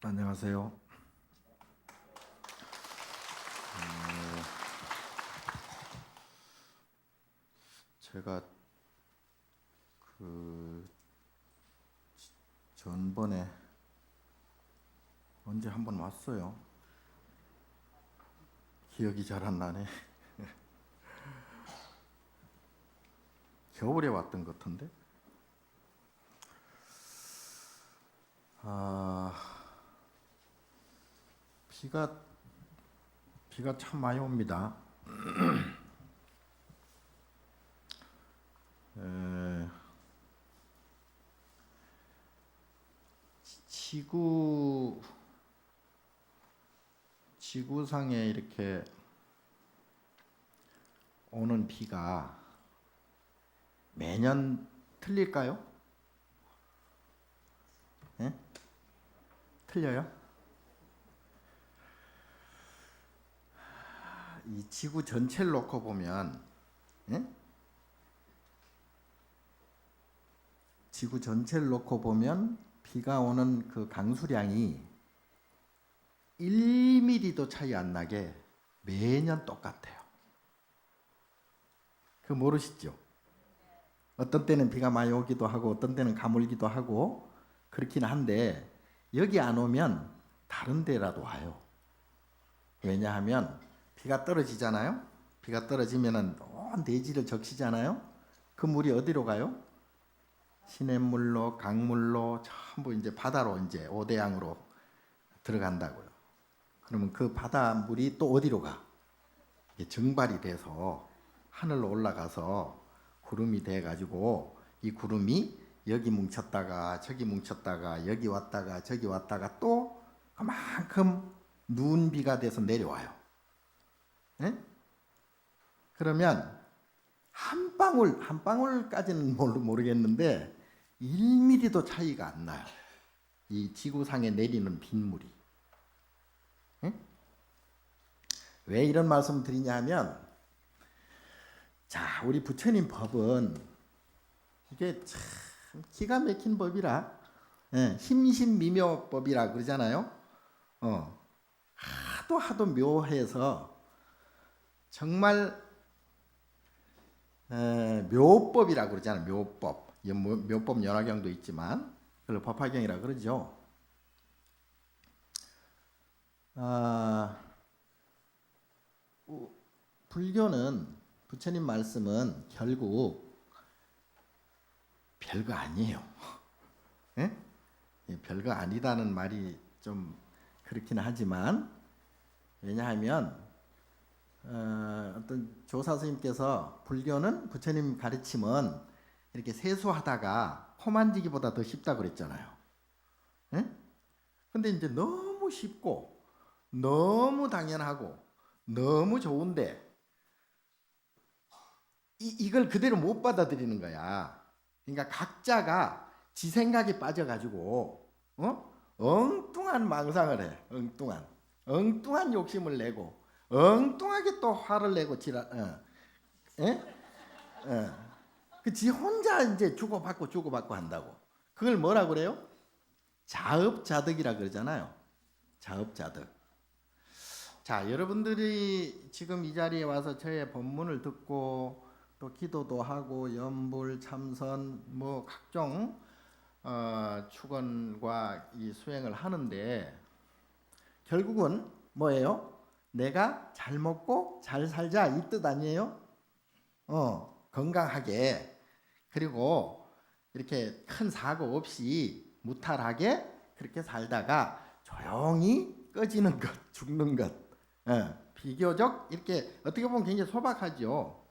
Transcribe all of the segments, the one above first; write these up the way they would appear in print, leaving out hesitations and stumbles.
안녕하세요. 제가 그 전번에 언제 한번 왔어요. 기억이 잘 안 나네. 겨울에 왔던 것 같은데. 아, 비가 참 많이 옵니다. 에, 지구상에 이렇게 오는 비가 매년 틀릴까요? 예? 틀려요? 이 지구 전체를 놓고 보면, 예? 지구 전체를 놓고 보면 비가 오는 그 강수량이 1mm도 차이 안 나게 매년 똑같아요. 그 모르시죠? 어떤 때는 비가 많이 오기도 하고 어떤 때는 가물기도 하고 그렇긴 한데 여기 안 오면 다른 데라도 와요. 왜냐하면 비가 떨어지잖아요. 비가 떨어지면은 온 대지를 적시잖아요. 그 물이 어디로 가요? 시냇물로, 강물로 전부 이제 바다로 이제 오대양으로 들어간다고요. 그러면 그 바다 물이 또 어디로 가? 이게 증발이 돼서 하늘로 올라가서 구름이 돼 가지고 이 구름이 여기 뭉쳤다가 저기 뭉쳤다가 여기 왔다가 저기 왔다가 또 그만큼 눈비가 돼서 내려와요. 네? 그러면 한 방울까지는 모르겠는데 1mm도 차이가 안 나요. 이 지구상에 내리는 빗물이. 네? 왜 이런 말씀 드리냐 하면, 자, 우리 부처님 법은 이게 참 기가 막힌 법이라, 심신미묘법이라 그러잖아요. 하도 묘해서 정말 묘법이라 그러잖아요. 묘법. 묘법 연화경도 있지만 그걸 법화경이라 그러죠. 불교는 부처님 말씀은 결국 별거 아니에요. 예? 별거 아니다는 말이 좀 그렇긴 하지만, 왜냐하면 어떤 조사 스님께서 불교는 부처님 가르침은 이렇게 세수하다가 코 만지기보다 더 쉽다 그랬잖아요. 예? 근데 이제 너무 쉽고 너무 당연하고 너무 좋은데 이걸 그대로 못 받아들이는 거야. 그러니까 각자가 지 생각에 빠져가지고 엉뚱한 망상을 해. 엉뚱한 욕심을 내고 엉뚱하게 또 화를 내고 그지 혼자 이제 주고받고 한다고. 그걸 뭐라 그래요? 자업자득이라 그러잖아요. 자업자득. 자, 여러분들이 지금 이 자리에 와서 저의 법문을 듣고 또 기도도 하고 염불, 참선 뭐 각종 축원과 이 수행을 하는데 결국은 뭐예요? 내가 잘 먹고 잘 살자 이 뜻 아니에요? 건강하게, 그리고 이렇게 큰 사고 없이 무탈하게 그렇게 살다가 조용히 꺼지는 것, 죽는 것. 비교적 이렇게 어떻게 보면 굉장히 소박하죠.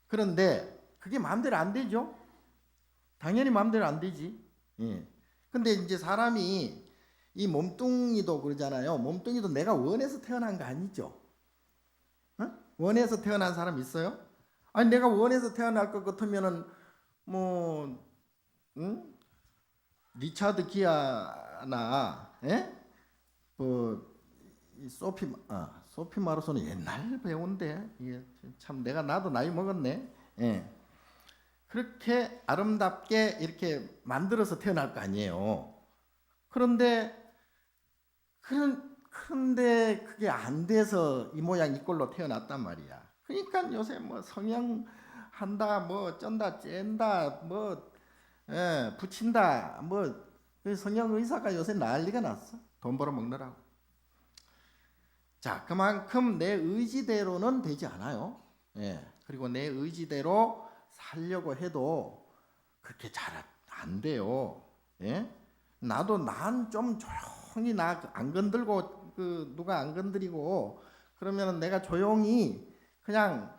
그런데 그게 마음대로 안 되죠. 당연히 마음대로 안 되지. 예. 근데 이제 사람이 이 몸뚱이도 그러잖아요. 몸뚱이도 내가 원해서 태어난 거 아니죠. 원해서 태어난 사람 있어요? 아니 내가 원해서 태어날 것 같으면은 뭐 리차드 기아나 뭐 소피 마르소는 옛날 배우인데 이게 참 나도 나이 먹었네. 예. 그렇게 아름답게 이렇게 만들어서 태어날 거 아니에요. 그런데 그런데 그게 안 돼서 이 모양 이 꼴로 태어났단 말이야. 그러니까 요새 뭐 성형한다, 뭐 쩐다, 쨘다, 뭐 붙인다, 뭐 성형 의사가 요새 난리가 났어. 돈 벌어 먹느라고. 자, 그만큼 내 의지대로는 되지 않아요. 예. 그리고 내 의지대로 살려고 해도 그렇게 잘 안 돼요. 예? 나도 난 좀 조용히 나 안 건들고 누가 안 건드리고 그러면은 내가 조용히 그냥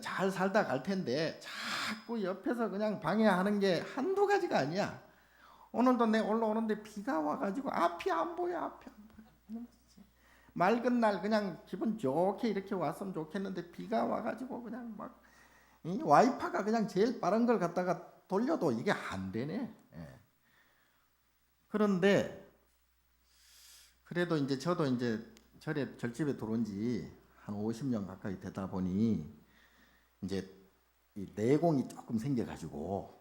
잘 살다 갈 텐데 자꾸 옆에서 그냥 방해하는 게 한두 가지가 아니야. 오늘도 내 올라오는데 비가 와가지고 앞이 안 보여, 앞이 안 보여. 맑은 날 그냥 기분 좋게 이렇게 왔으면 좋겠는데 비가 와가지고 그냥 막 와이파가 그냥 제일 빠른 걸 갖다가 돌려도 이게 안 되네. 예. 그런데 그래도 이제 저도 이제 절집에 들어온 지 한 50년 가까이 되다 보니 이제 이 내공이 조금 생겨가지고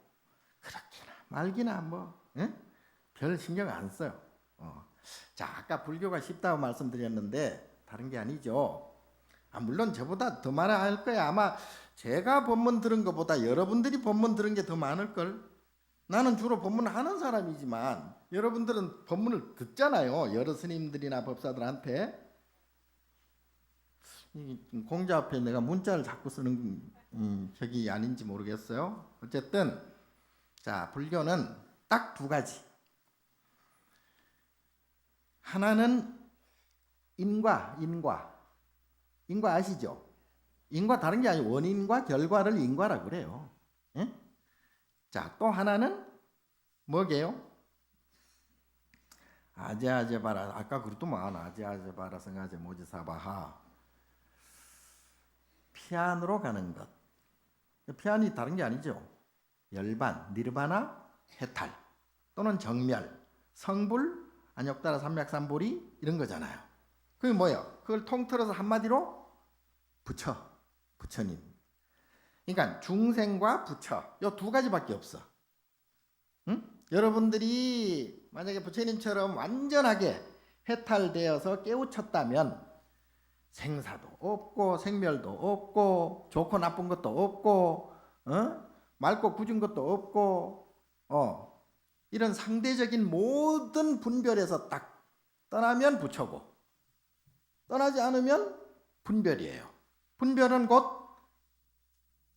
그렇게나 말기나 뭐 별 신경 안 써요. 자, 아까 불교가 쉽다고 말씀드렸는데 다른 게 아니죠. 물론 저보다 더 많을 거야. 아마 제가 법문 들은 것보다 여러분들이 법문 들은 게 더 많을 걸. 나는 주로 법문을 하는 사람이지만 여러분들은 법문을 듣잖아요. 여러 스님들이나 법사들한테. 공자 앞에 내가 문자를 자꾸 쓰는 적이 아닌지 모르겠어요. 어쨌든 자, 불교는 딱 두 가지. 하나는 인과 아시죠? 인과 다른 게 아니고 원인과 결과를 인과라고 그래요. 예? 자, 또 하나는 뭐게요? 아제아제바라, 아까 그랬더만 아제아제바라 성아제 모지사바하, 피안으로 가는 것. 피안이 다른 게 아니죠. 열반, 니르바나, 해탈 또는 정멸, 성불, 안욕다라 삼맥삼보리 이런 거잖아요. 그게 뭐예요? 그걸 통틀어서 한마디로 부처님. 그러니까 중생과 부처 이 두 가지밖에 없어. 응? 여러분들이 만약에 부처님처럼 완전하게 해탈되어서 깨우쳤다면 생사도 없고 생멸도 없고 좋고 나쁜 것도 없고 맑고 굳은 것도 없고 이런 상대적인 모든 분별에서 딱 떠나면 부처고 떠나지 않으면 분별이에요. 분별은 곧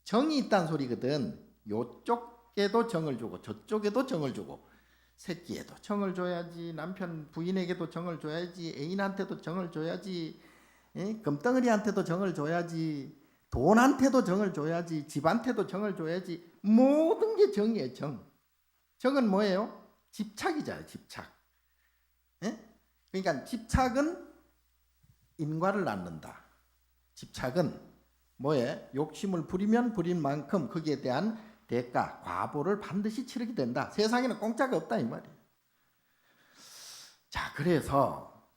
정이 있다는 소리거든. 요쪽에도 정을 주고 저쪽에도 정을 주고 새끼에도 정을 줘야지, 남편 부인에게도 정을 줘야지, 애인한테도 정을 줘야지, 금덩어리한테도 정을 줘야지, 돈한테도 정을 줘야지, 집한테도 정을 줘야지. 모든 게 정이에요. 정은 뭐예요? 집착이잖아요. 집착. 그러니까 집착은 인과를 낳는다. 집착은 뭐에? 욕심을 부리면 부린 만큼 거기에 대한 대가, 과보를 반드시 치르게 된다. 세상에는 공짜가 없다 이 말이에요. 자, 그래서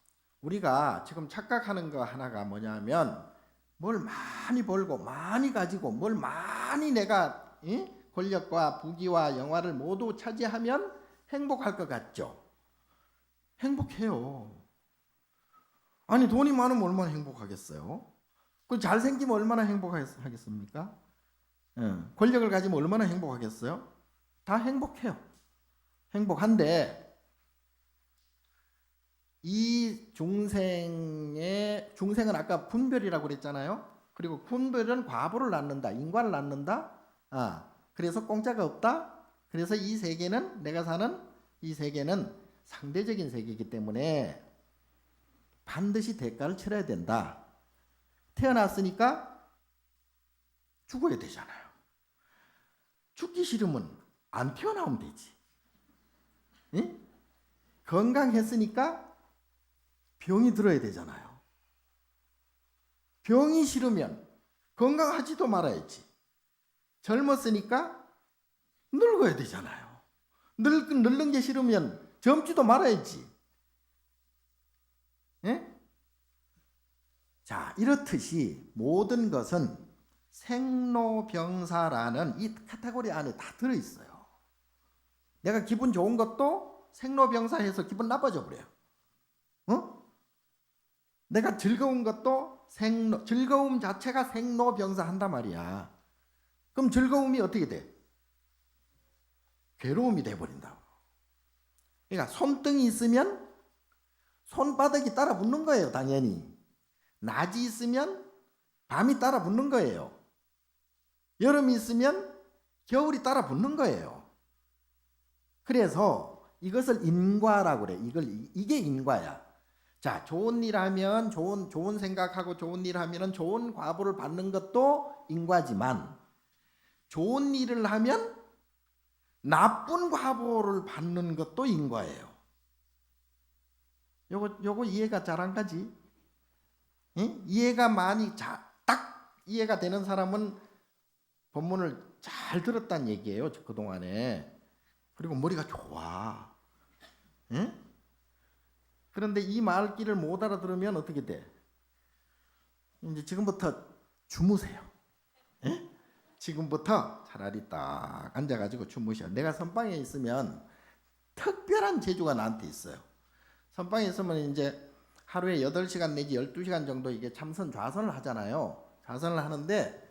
우리가 지금 착각하는 거 하나가 뭐냐면 뭘 많이 벌고 많이 가지고 뭘 많이 내가 권력과 부귀와 영화를 모두 차지하면 행복할 것 같죠? 행복해요. 아니 돈이 많으면 얼마나 행복하겠어요? 그 잘생기면 얼마나 행복하겠습니까? 권력을 가지면 얼마나 행복하겠어요? 다 행복해요. 행복한데 이 중생은 아까 분별이라고 그랬잖아요. 그리고 분별은 과보를 낳는다. 인과를 낳는다. 그래서 공짜가 없다. 그래서 이 세계는 내가 사는 이 세계는 상대적인 세계이기 때문에 반드시 대가를 치러야 된다. 태어났으니까 죽어야 되잖아요. 죽기 싫으면 안 태어나면 되지. 응? 건강했으니까 병이 들어야 되잖아요. 병이 싫으면 건강하지도 말아야지. 젊었으니까 늙어야 되잖아요. 늙는 게 싫으면 젊지도 말아야지. 예? 자, 이렇듯이 모든 것은 생로병사라는 이 카테고리 안에 다 들어있어요. 내가 기분 좋은 것도 생로병사해서 기분 나빠져 버려요. 내가 즐거운 것도 즐거움 자체가 생로병사 한단 말이야. 그럼 즐거움이 어떻게 돼? 괴로움이 돼버린다고. 그러니까 손등이 있으면 손바닥이 따라 붙는 거예요, 당연히. 낮이 있으면 밤이 따라 붙는 거예요. 여름이 있으면 겨울이 따라 붙는 거예요. 그래서 이것을 인과라고 그래. 이게 인과야. 자, 좋은 일 하면 좋은 생각하고 좋은 일 하면은 좋은 과보를 받는 것도 인과지만, 좋은 일을 하면 나쁜 과보를 받는 것도 인과예요. 요거 이해가 잘 안 가지? 응? 이해가 많이 딱 이해가 되는 사람은 본문을 잘 들었다는 얘기예요, 그동안에. 그리고 머리가 좋아. 응? 그런데 이 말귀를 못 알아들으면 어떻게 돼? 이제 지금부터 주무세요. 응? 지금부터 차라리 딱 앉아가지고 주무셔. 내가 선방에 있으면 특별한 재주가 나한테 있어요. 선방에 있으면 이제 하루에 8시간 내지 12시간 정도 이게 참선 좌선을 하잖아요. 좌선을 하는데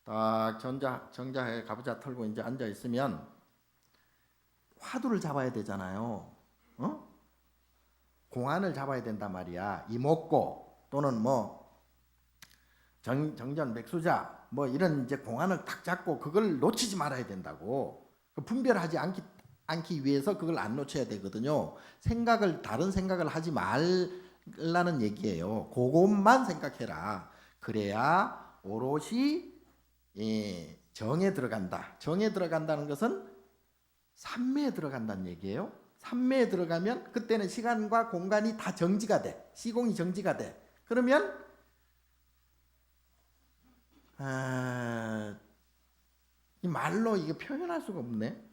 딱 정자에 가부좌 털고 이제 앉아 있으면 화두를 잡아야 되잖아요. 어? 공안을 잡아야 된단 말이야. 이목고 또는 뭐 정전 백수자 뭐 이런 이제 공안을 딱 잡고 그걸 놓치지 말아야 된다고. 분별하지 않기 위해서 그걸 안 놓쳐야 되거든요. 다른 생각을 하지 말라는 얘기예요. 그것만 생각해라. 그래야 오롯이 정에 들어간다. 정에 들어간다는 것은 삼매에 들어간다는 얘기예요. 삼매에 들어가면 그때는 시간과 공간이 다 정지가 돼. 시공이 정지가 돼. 그러면 이 말로 이게 표현할 수가 없네.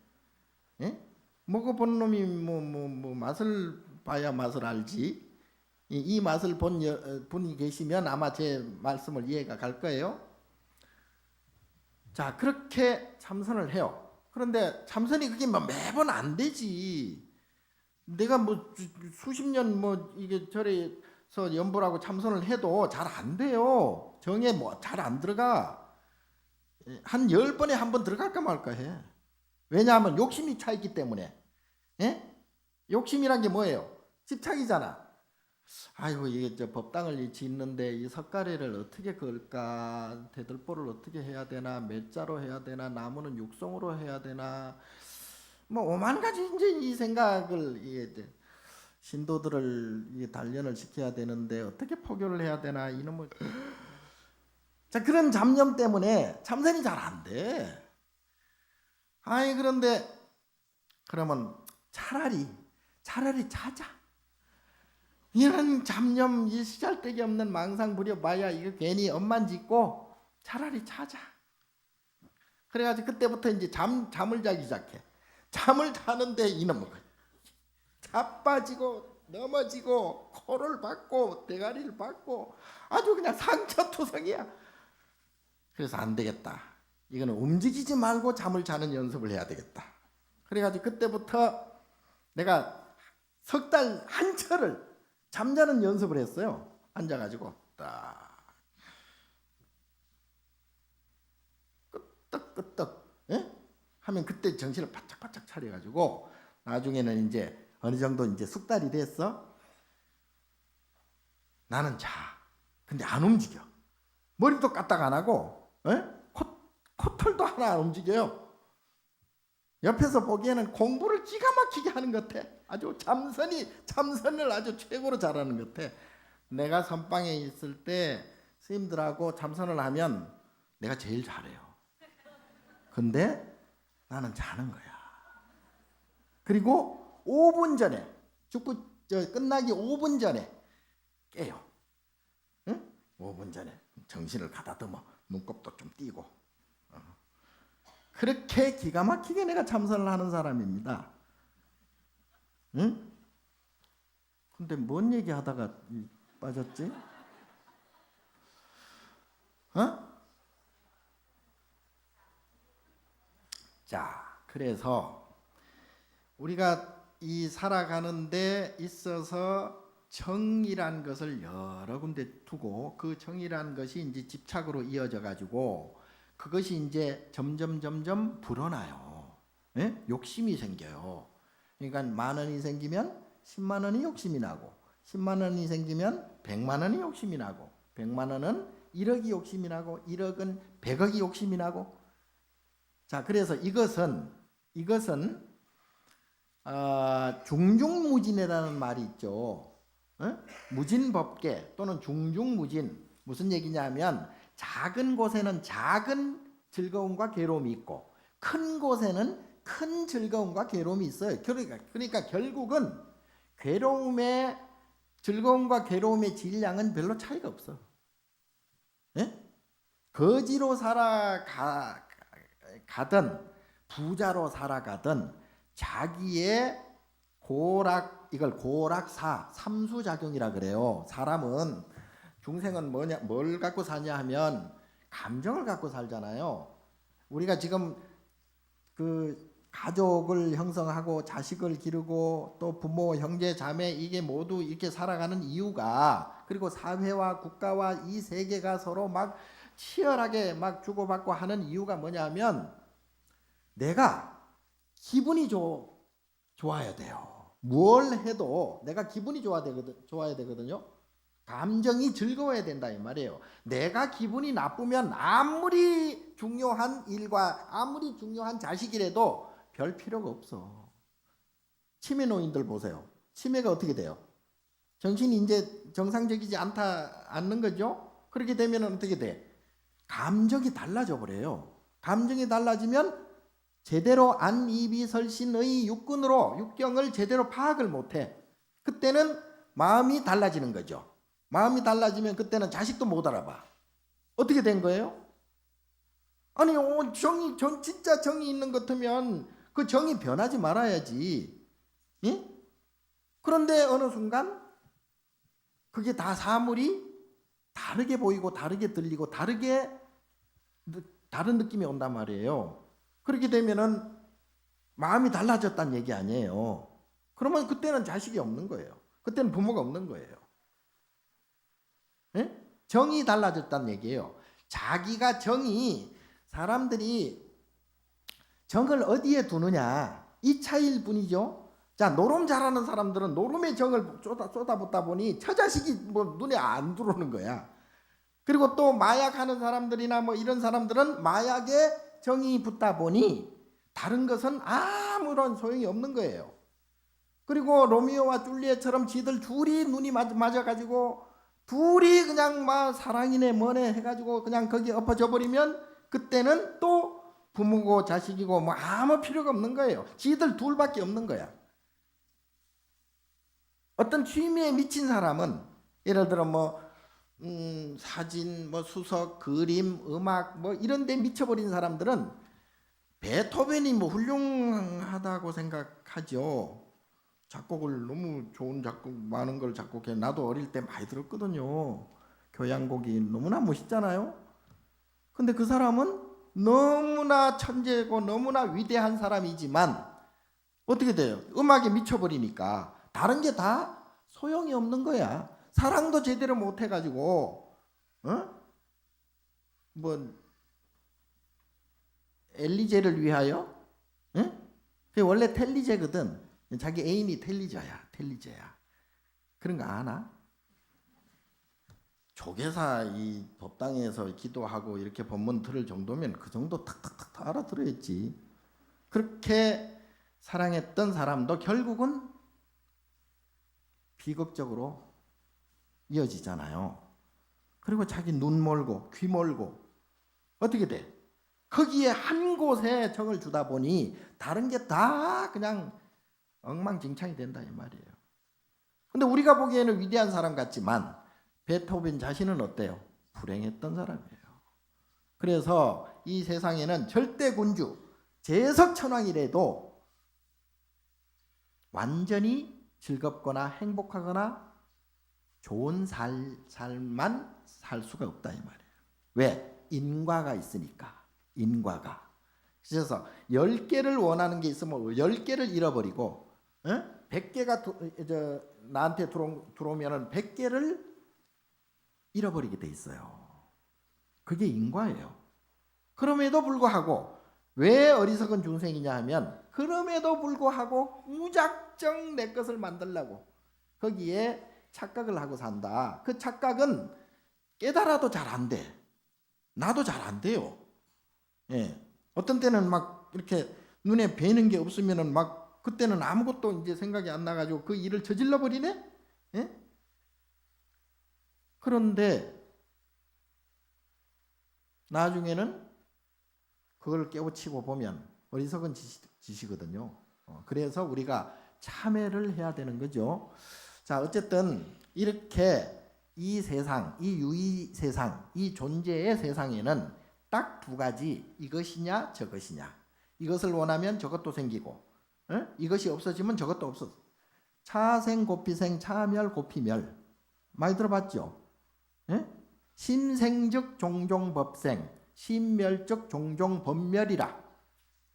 예? 먹어본 놈이 뭐 맛을 봐야 맛을 알지. 이 맛을 본 분이 계시면 아마 제 말씀을 이해가 갈 거예요. 자, 그렇게 참선을 해요. 그런데 참선이 그게 뭐 매번 안 되지. 내가 뭐 수십 년 뭐 이게 절에서 연보라고 참선을 해도 잘 안 돼요. 정에 뭐 잘 안 들어가. 한 10번에 한 번 들어갈까 말까 해. 왜냐하면 욕심이 차 있기 때문에. 예? 욕심이란 게 뭐예요? 집착이잖아. 아이고 이게 저 법당을 짓는데 이 석가래를 어떻게 걸까? 대들보를 어떻게 해야 되나? 몇 자로 해야 되나? 나무는 육송으로 해야 되나? 뭐 오만 가지 이제 이 생각을 이게 신도들을 이게 단련을 시켜야 되는데 어떻게 포교를 해야 되나? 이놈의 자 그런 잡념 때문에 참선이 잘 안 돼. 아니 그런데 그러면 차라리 자자. 이런 잡념 이 시잘데기 없는 망상 부려봐야 이거 괜히 엄만 짓고 차라리 자자. 그래가지고 그때부터 이제 잠을 자기 시작해. 잠을 자는데 이놈의 자빠지고 넘어지고 코를 박고 대가리를 박고 아주 그냥 상처투성이야. 그래서 안 되겠다. 이거는 움직이지 말고 잠을 자는 연습을 해야 되겠다. 그래가지고 그때부터 내가 석 달 한철을 잠자는 연습을 했어요. 앉아가지고 딱 끄떡끄떡 하면 그때 정신을 바짝바짝 차려가지고 나중에는 이제 어느 정도 이제 숙달이 됐어. 나는 자. 근데 안 움직여. 머리도 까딱 안 하고 코털도 하나 안 움직여요. 옆에서 보기에는 공부를 기가 막히게 하는 것 같아. 아주 참선을 아주 최고로 잘하는 것 같아. 내가 선방에 있을 때 스님들하고 참선을 하면 내가 제일 잘해요. 근데 나는 자는 거야. 그리고 5분 전에 끝나기 5분 전에 깨요. 응? 5분 전에 정신을 가다듬어 눈곱도 좀 띄고 그렇게 기가 막히게 내가 참선을 하는 사람입니다. 응? 근데 뭔 얘기 하다가 빠졌지? 자, 그래서 우리가 이 살아가는 데 있어서 정이란 것을 여러 군데 두고 그 정이란 것이 이제 집착으로 이어져 가지고 그것이 이제 점점 불어나요. 예? 욕심이 생겨요. 그러니까 10,000원이 생기면 10만 원이 욕심이 나고 10만 원이 생기면 100만 원이 욕심이 나고 100만 원은 1억이 욕심이 나고 1억은 100억이 욕심이 나고. 자, 그래서 이것은 중중무진이라는 말이 있죠. 무진법계 또는 중중무진. 무슨 얘기냐면 작은 곳에는 작은 즐거움과 괴로움이 있고 큰 곳에는 큰 즐거움과 괴로움이 있어요. 그러니까 결국은 즐거움과 괴로움의 질량은 별로 차이가 없어. 예? 거지로 살아가든 부자로 살아가든 자기의 이걸 고락사, 삼수작용이라 그래요. 사람은 중생은 뭘 갖고 사냐 하면 감정을 갖고 살잖아요. 우리가 지금 그 가족을 형성하고 자식을 기르고 또 부모, 형제, 자매 이게 모두 이렇게 살아가는 이유가, 그리고 사회와 국가와 이 세계가 서로 막 치열하게 막 주고받고 하는 이유가 뭐냐면 내가 기분이 좋아야 돼요. 뭘 해도 내가 기분이 좋아야 되거든요. 감정이 즐거워야 된다 이 말이에요. 내가 기분이 나쁘면 아무리 중요한 일과 아무리 중요한 자식이라도 별 필요가 없어. 치매 노인들 보세요. 치매가 어떻게 돼요? 정신이 이제 정상적이지 않는 거죠. 그렇게 되면 어떻게 돼? 감정이 달라져 버려요. 감정이 달라지면 제대로 안이비설신의 육경을 제대로 파악을 못해. 그때는 마음이 달라지는 거죠. 마음이 달라지면 그때는 자식도 못 알아봐. 어떻게 된 거예요? 아니 진짜 정이 있는 것 같으면 그 정이 변하지 말아야지. 예? 그런데 어느 순간 그게 다 사물이 다르게 보이고 다르게 들리고 다른 느낌이 온단 말이에요. 그렇게 되면은 마음이 달라졌다는 얘기 아니에요. 그러면 그때는 자식이 없는 거예요. 그때는 부모가 없는 거예요. 예? 정이 달라졌다는 얘기예요. 사람들이 정을 어디에 두느냐 이 차이일 뿐이죠. 자, 노름 잘하는 사람들은 노름의 정을 쏟아붓다 보니 처자식이 눈에 안 들어오는 거야. 그리고 또 마약하는 사람들이나 이런 사람들은 마약에 정이 붙다 보니 다른 것은 아무런 소용이 없는 거예요. 그리고 로미오와 줄리엣처럼 지들 둘이 눈이 맞아가지고 둘이 그냥 막 사랑이네 뭐네 해가지고 그냥 거기 엎어져 버리면 그때는 또 부모고 자식이고 아무 필요가 없는 거예요. 지들 둘밖에 없는 거야. 어떤 취미에 미친 사람은 예를 들어 사진, 수석, 그림, 음악 이런 데 미쳐버린 사람들은 베토벤이 훌륭하다고 생각하죠. 작곡을 너무 좋은 작곡 많은 걸 작곡해. 나도 어릴 때 많이 들었거든요. 교향곡이 너무나 멋있잖아요. 근데 그 사람은 너무나 천재고 너무나 위대한 사람이지만 어떻게 돼요? 음악에 미쳐버리니까 다른 게 다 소용이 없는 거야. 사랑도 제대로 못 해가지고 엘리제를 위하여 그게 원래 텔리제거든. 자기 애인이 텔리제야. 그런 거 아나? 조계사 이 법당에서 기도하고 이렇게 법문 들을 정도면 그 정도 탁탁탁 알아들어야지. 그렇게 사랑했던 사람도 결국은 비극적으로 이어지잖아요. 그리고 자기 눈 멀고 귀 멀고 어떻게 돼? 거기에 한 곳에 정을 주다 보니 다른 게 다 그냥 엉망진창이 된다 이 말이에요. 근데 우리가 보기에는 위대한 사람 같지만 베토벤 자신은 어때요? 불행했던 사람이에요. 그래서 이 세상에는 절대군주, 재석천왕이라도 완전히 즐겁거나 행복하거나 좋은 삶만 살 수가 없다 이 말이에요. 왜? 인과가 있으니까. 인과가. 그래서 10개를 원하는 게 있으면 10개를 잃어버리고 100개가 나한테 들어오면은 100개를 잃어버리게 돼 있어요. 그게 인과예요. 그럼에도 불구하고 왜 어리석은 중생이냐 하면 그럼에도 불구하고 무작정 내 것을 만들려고 거기에 착각을 하고 산다. 그 착각은 깨달아도 잘 안 돼. 나도 잘 안 돼요. 예. 어떤 때는 막 이렇게 눈에 뵈는 게 없으면은 막 그때는 아무것도 이제 생각이 안 나가지고 그 일을 저질러 버리네. 예? 그런데 나중에는 그걸 깨우치고 보면 어리석은 짓이거든요. 그래서 우리가 참회를 해야 되는 거죠. 자, 어쨌든 이렇게 이 세상, 이 유의 세상, 이 존재의 세상에는 딱 두 가지, 이것이냐 저것이냐. 이것을 원하면 저것도 생기고, 이것이 없어지면 저것도 없어져. 차생 고피생, 차멸 고피멸. 많이 들어봤죠? 심생즉 종종 법생, 심멸즉 종종 법멸이라.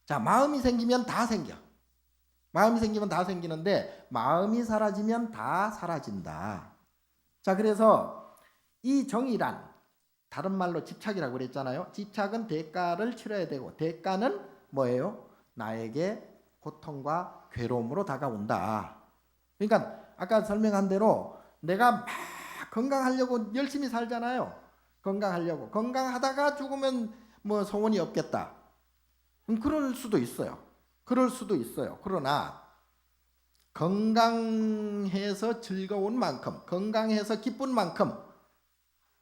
자, 마음이 생기면 다 생겨. 마음이 생기면 다 생기는데 마음이 사라지면 다 사라진다. 자, 그래서 이 정이란 다른 말로 집착이라고 그랬잖아요. 집착은 대가를 치러야 되고 대가는 뭐예요? 나에게 고통과 괴로움으로 다가온다. 그러니까 아까 설명한 대로 내가 막 건강하려고 열심히 살잖아요. 건강하려고. 건강하다가 죽으면 뭐 소원이 없겠다. 그럴 수도 있어요. 그럴 수도 있어요. 그러나 건강해서 즐거운 만큼, 건강해서 기쁜 만큼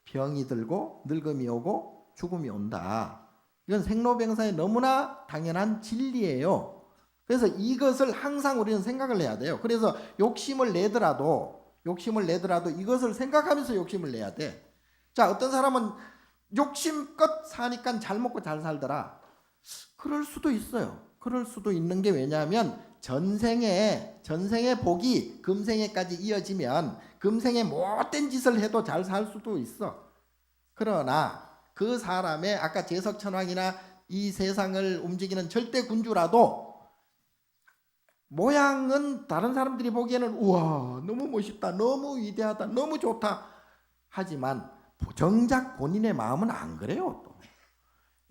병이 들고 늙음이 오고 죽음이 온다. 이건 생로병사의 너무나 당연한 진리예요. 그래서 이것을 항상 우리는 생각을 해야 돼요. 그래서 욕심을 내더라도 이것을 생각하면서 욕심을 내야 돼. 자, 어떤 사람은 욕심껏 사니까 잘 먹고 잘 살더라. 그럴 수도 있어요. 그럴 수도 있는 게 왜냐하면 전생의 복이 금생에까지 이어지면 금생에 못된 짓을 해도 잘 살 수도 있어. 그러나 그 사람의 아까 제석천왕이나 이 세상을 움직이는 절대 군주라도 모양은 다른 사람들이 보기에는 우와 너무 멋있다, 너무 위대하다, 너무 좋다 하지만 정작 본인의 마음은 안 그래요. 또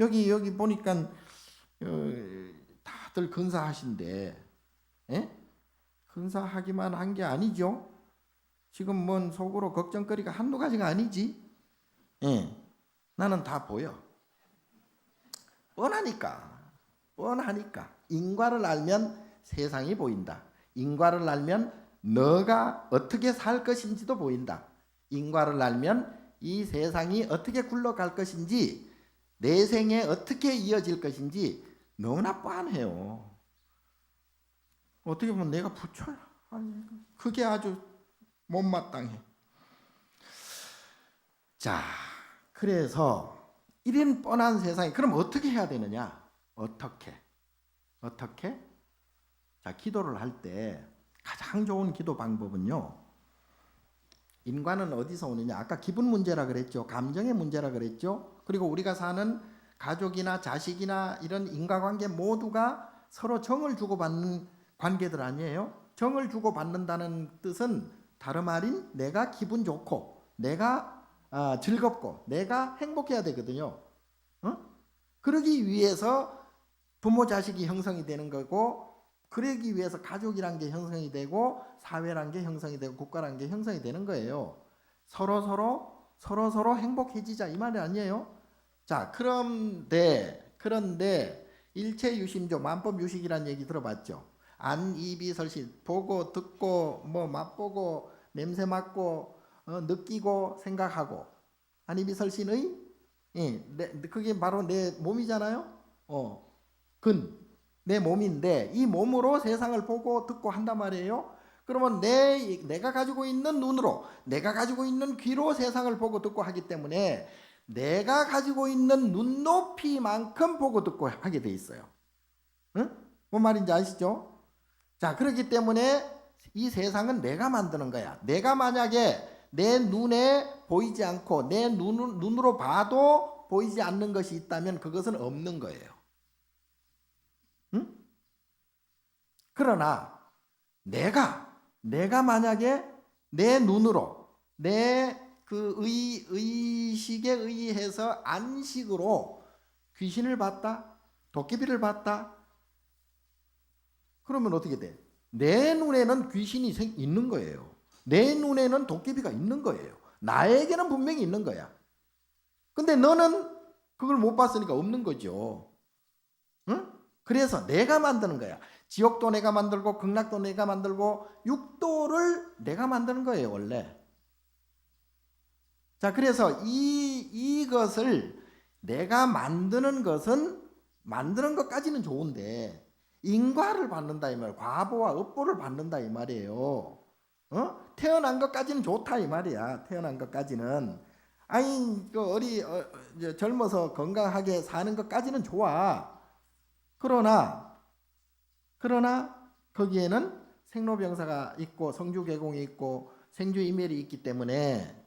여기 보니까 다들 근사하신데, 근사하기만 한 게 아니죠. 지금 뭔 속으로 걱정거리가 한두 가지가 아니지. 나는 다 보여. 뻔하니까. 인과를 알면 세상이 보인다. 인과를 알면 너가 어떻게 살 것인지도 보인다. 인과를 알면 이 세상이 어떻게 굴러갈 것인지, 내 생에 어떻게 이어질 것인지 너무나 뻔해요. 어떻게 보면 내가 부처야. 그게 아주 못마땅해. 자, 그래서 이런 뻔한 세상에 그럼 어떻게 해야 되느냐? 어떻게? 자, 기도를 할 때 가장 좋은 기도 방법은요. 인과는 어디서 오느냐? 아까 기분 문제라 그랬죠. 감정의 문제라 그랬죠. 그리고 우리가 사는 가족이나 자식이나 이런 인과관계 모두가 서로 정을 주고받는 관계들 아니에요? 정을 주고받는다는 뜻은 다름 아닌 내가 기분 좋고 내가 즐겁고 내가 행복해야 되거든요. 그러기 위해서 부모 자식이 형성이 되는 거고, 그러기 위해서 가족이란 게 형성이 되고 사회란 게 형성이 되고 국가란 게 형성이 되는 거예요. 서로 행복해지자 이 말이 아니에요. 자, 그런데 일체유심조 만법유식이라는 얘기 들어봤죠. 안, 입이, 설신, 보고 듣고 뭐 맛보고 냄새 맡고 느끼고 생각하고 안, 입이, 설신의 그게 바로 내 몸이잖아요. 내 몸인데 이 몸으로 세상을 보고 듣고 한단 말이에요. 그러면 내가 가지고 있는 눈으로, 내가 가지고 있는 귀로 세상을 보고 듣고 하기 때문에 내가 가지고 있는 눈높이만큼 보고 듣고 하게 돼 있어요. 뭔 말인지 아시죠? 자, 그렇기 때문에 이 세상은 내가 만드는 거야. 내가 만약에 내 눈에 보이지 않고 내 눈으로 봐도 보이지 않는 것이 있다면 그것은 없는 거예요. 그러나 내가 내가 만약에 내 눈으로 내 그 의식에 의해서 안식으로 귀신을 봤다, 도깨비를 봤다, 그러면 어떻게 돼? 내 눈에는 귀신이 있는 거예요. 내 눈에는 도깨비가 있는 거예요. 나에게는 분명히 있는 거야. 근데 너는 그걸 못 봤으니까 없는 거죠. 응? 그래서 내가 만드는 거야. 지옥도 내가 만들고 극락도 내가 만들고 육도를 내가 만드는 거예요, 원래. 자, 그래서 이것을 내가 만드는 것은 만드는 것까지는 좋은데 인과를 받는다 이 말, 과보와 업보를 받는다 이 말이에요. 태어난 것까지는 좋다 이 말이야. 태어난 것까지는. 아니 젊어서 건강하게 사는 것까지는 좋아. 그러나 거기에는 생로병사가 있고 성주개공이 있고 생주이멸이 있기 때문에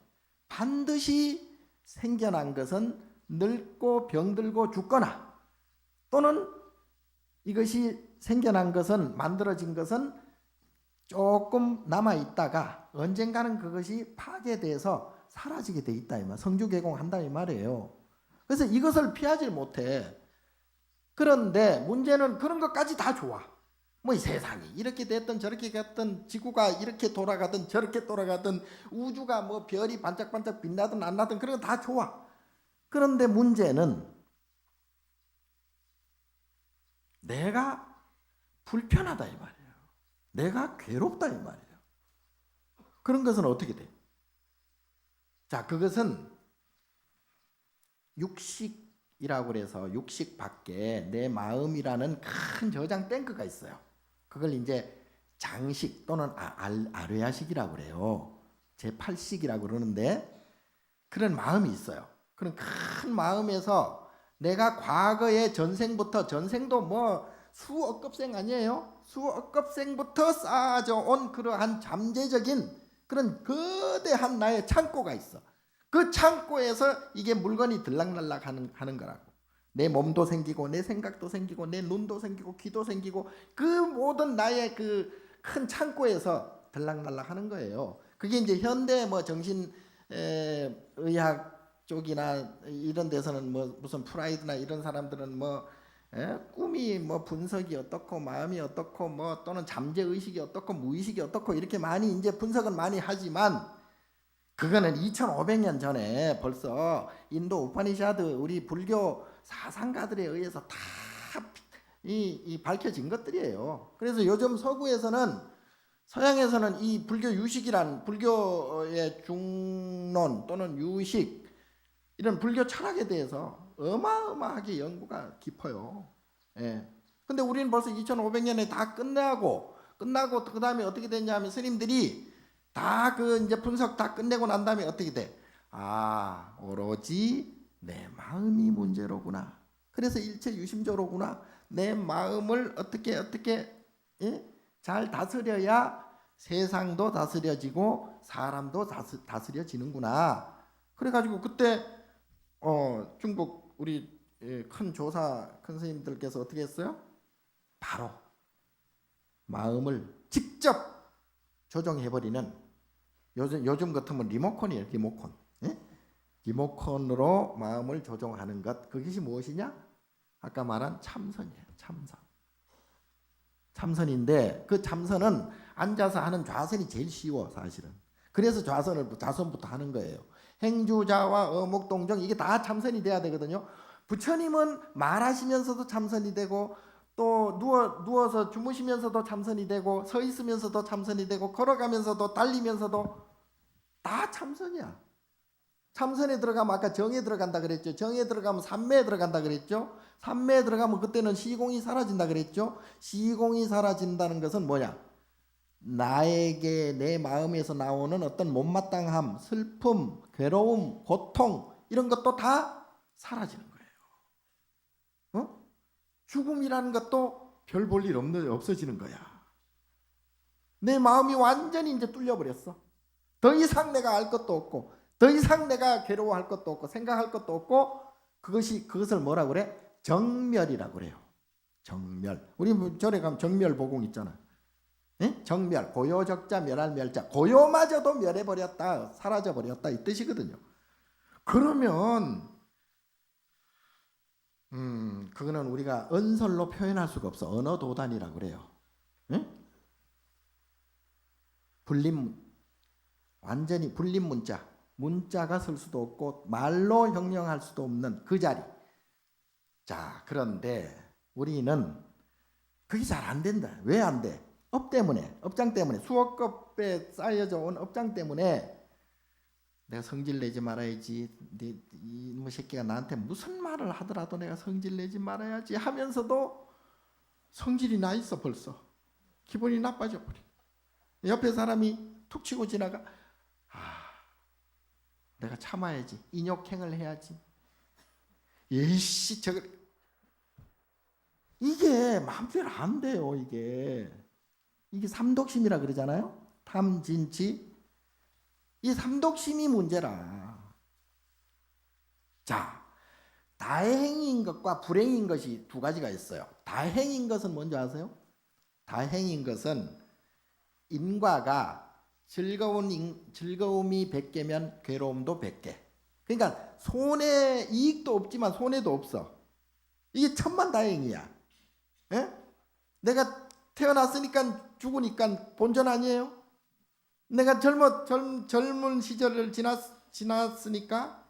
반드시 생겨난 것은 늙고 병들고 죽거나, 또는 이것이 생겨난 것은, 만들어진 것은 조금 남아있다가 언젠가는 그것이 파괴돼서 사라지게 돼 있다 이 말, 성주개공한다 이 말이에요. 그래서 이것을 피하지 못해. 그런데 문제는 그런 것까지 다 좋아. 뭐 이 세상이 이렇게 됐든 저렇게 됐든, 지구가 이렇게 돌아가든 저렇게 돌아가든, 우주가 뭐 별이 반짝반짝 빛나든 안 나든 그런 거 다 좋아. 그런데 문제는 내가 불편하다 이 말이에요. 내가 괴롭다 이 말이에요. 그런 것은 어떻게 돼? 자, 그것은 육식이라고 그래서 육식 밖에 내 마음이라는 큰 저장 탱크가 있어요. 그걸 이제 장식 또는 아뢰야식이라고 그래요. 제8식이라고 그러는데, 그런 마음이 있어요. 그런 큰 마음에서 내가 과거의 전생부터, 전생도 뭐 수억 급생 아니에요? 수억 급생부터 쌓아져 온 그러한 잠재적인 그런 거대한 나의 창고가 있어. 그 창고에서 이게 물건이 들락날락 하는 거라고. 내 몸도 생기고 내 생각도 생기고 내 눈도 생기고 귀도 생기고 그 모든 나의 그 큰 창고에서 들락날락 하는 거예요. 그게 이제 현대 뭐 정신 의학 쪽이나 이런 데서는 뭐 무슨 프라이드나 이런 사람들은 뭐 꿈이 뭐 분석이 어떻고 마음이 어떻고 뭐 또는 잠재 의식이 어떻고 무의식이 어떻고 이렇게 많이 이제 분석은 많이 하지만, 그거는 2500년 전에 벌써 인도 우파니샤드, 우리 불교 사상가들에 의해서 다 밝혀진 것들이에요. 그래서 요즘 서구에서는, 서양에서는 이 불교 유식이란, 불교의 중론 또는 유식, 이런 불교 철학에 대해서 어마어마하게 연구가 깊어요. 예. 근데 우리는 벌써 2500년에 다 끝나고 그 다음에 어떻게 됐냐면, 스님들이 다 그 이제 분석 다 끝내고 난 다음에 어떻게 돼? 아, 오로지 내 마음이 문제로구나. 그래서 일체 유심조로구나. 내 마음을 어떻게 잘 다스려야 세상도 다스려지고 사람도 다스려지는구나. 그래가지고 그때 중국 우리 큰 조사 큰 스님들께서 어떻게 했어요? 바로 마음을 직접 조정해버리는, 요즘 같으면 리모컨이에요. 리모컨. 예? 리모컨으로 마음을 조정하는 것, 그것이 무엇이냐? 아까 말한 참선이에요. 참선인데, 그 참선은 앉아서 하는 좌선이 제일 쉬워 사실은. 그래서 좌선부터 하는 거예요. 행주자와 어묵동정, 이게 다 참선이 돼야 되거든요. 부처님은 말하시면서도 참선이 되고, 또 누워서 주무시면서도 참선이 되고, 서 있으면서도 참선이 되고, 걸어가면서도 달리면서도 다 참선이야. 참선에 들어가면 아까 정에 들어간다 그랬죠. 정에 들어가면 삼매에 들어간다 그랬죠. 삼매에 들어가면 그때는 시공이 사라진다 그랬죠. 시공이 사라진다는 것은 뭐냐? 나에게 내 마음에서 나오는 어떤 못마땅함, 슬픔, 괴로움, 고통, 이런 것도 다 사라지는 거예요. 죽음이라는 것도 별 볼 일 없어지는 거야. 내 마음이 완전히 이제 뚫려버렸어. 더 이상 내가 알 것도 없고, 더 이상 내가 괴로워할 것도 없고, 생각할 것도 없고, 그것을 뭐라고 그래? 정멸이라고 그래요. 정멸. 우리 절에 가면 정멸보공 있잖아. 예? 정멸, 고요, 적자, 멸할, 멸자. 고요마저도 멸해버렸다, 사라져버렸다 이 뜻이거든요. 그러면 그거는 우리가 언설로 표현할 수가 없어. 언어도단이라고 그래요. 예? 불림, 완전히 불림 문자. 문자가 쓸 수도 없고 말로 형용할 수도 없는 그 자리. 자, 그런데 우리는 그게 잘 안 된다. 왜 안 돼? 업 때문에, 업장 때문에, 수억 겁에 쌓여져 온 업장 때문에 내가 성질 내지 말아야지, 이놈의 새끼가 나한테 무슨 말을 하더라도 내가 성질 내지 말아야지 하면서도 성질이 나 있어. 벌써 기분이 나빠져 버려. 옆에 사람이 툭 치고 지나가, 내가 참아야지, 인욕행을 해야지, 예씨 저거, 이게 마음대로 안 돼요. 이게 삼독심이라 그러잖아요. 탐진치, 이 삼독심이 문제라. 자, 다행인 것과 불행인 것이 두 가지가 있어요. 다행인 것은 뭔지 아세요? 다행인 것은 인과가 즐거움이 100개면 괴로움도 100개. 그러니까 손해, 이익도 없지만 손해도 없어. 이게 천만다행이야. 예? 내가 태어났으니까 죽으니까 본전 아니에요? 내가 젊은 시절을 지났으니까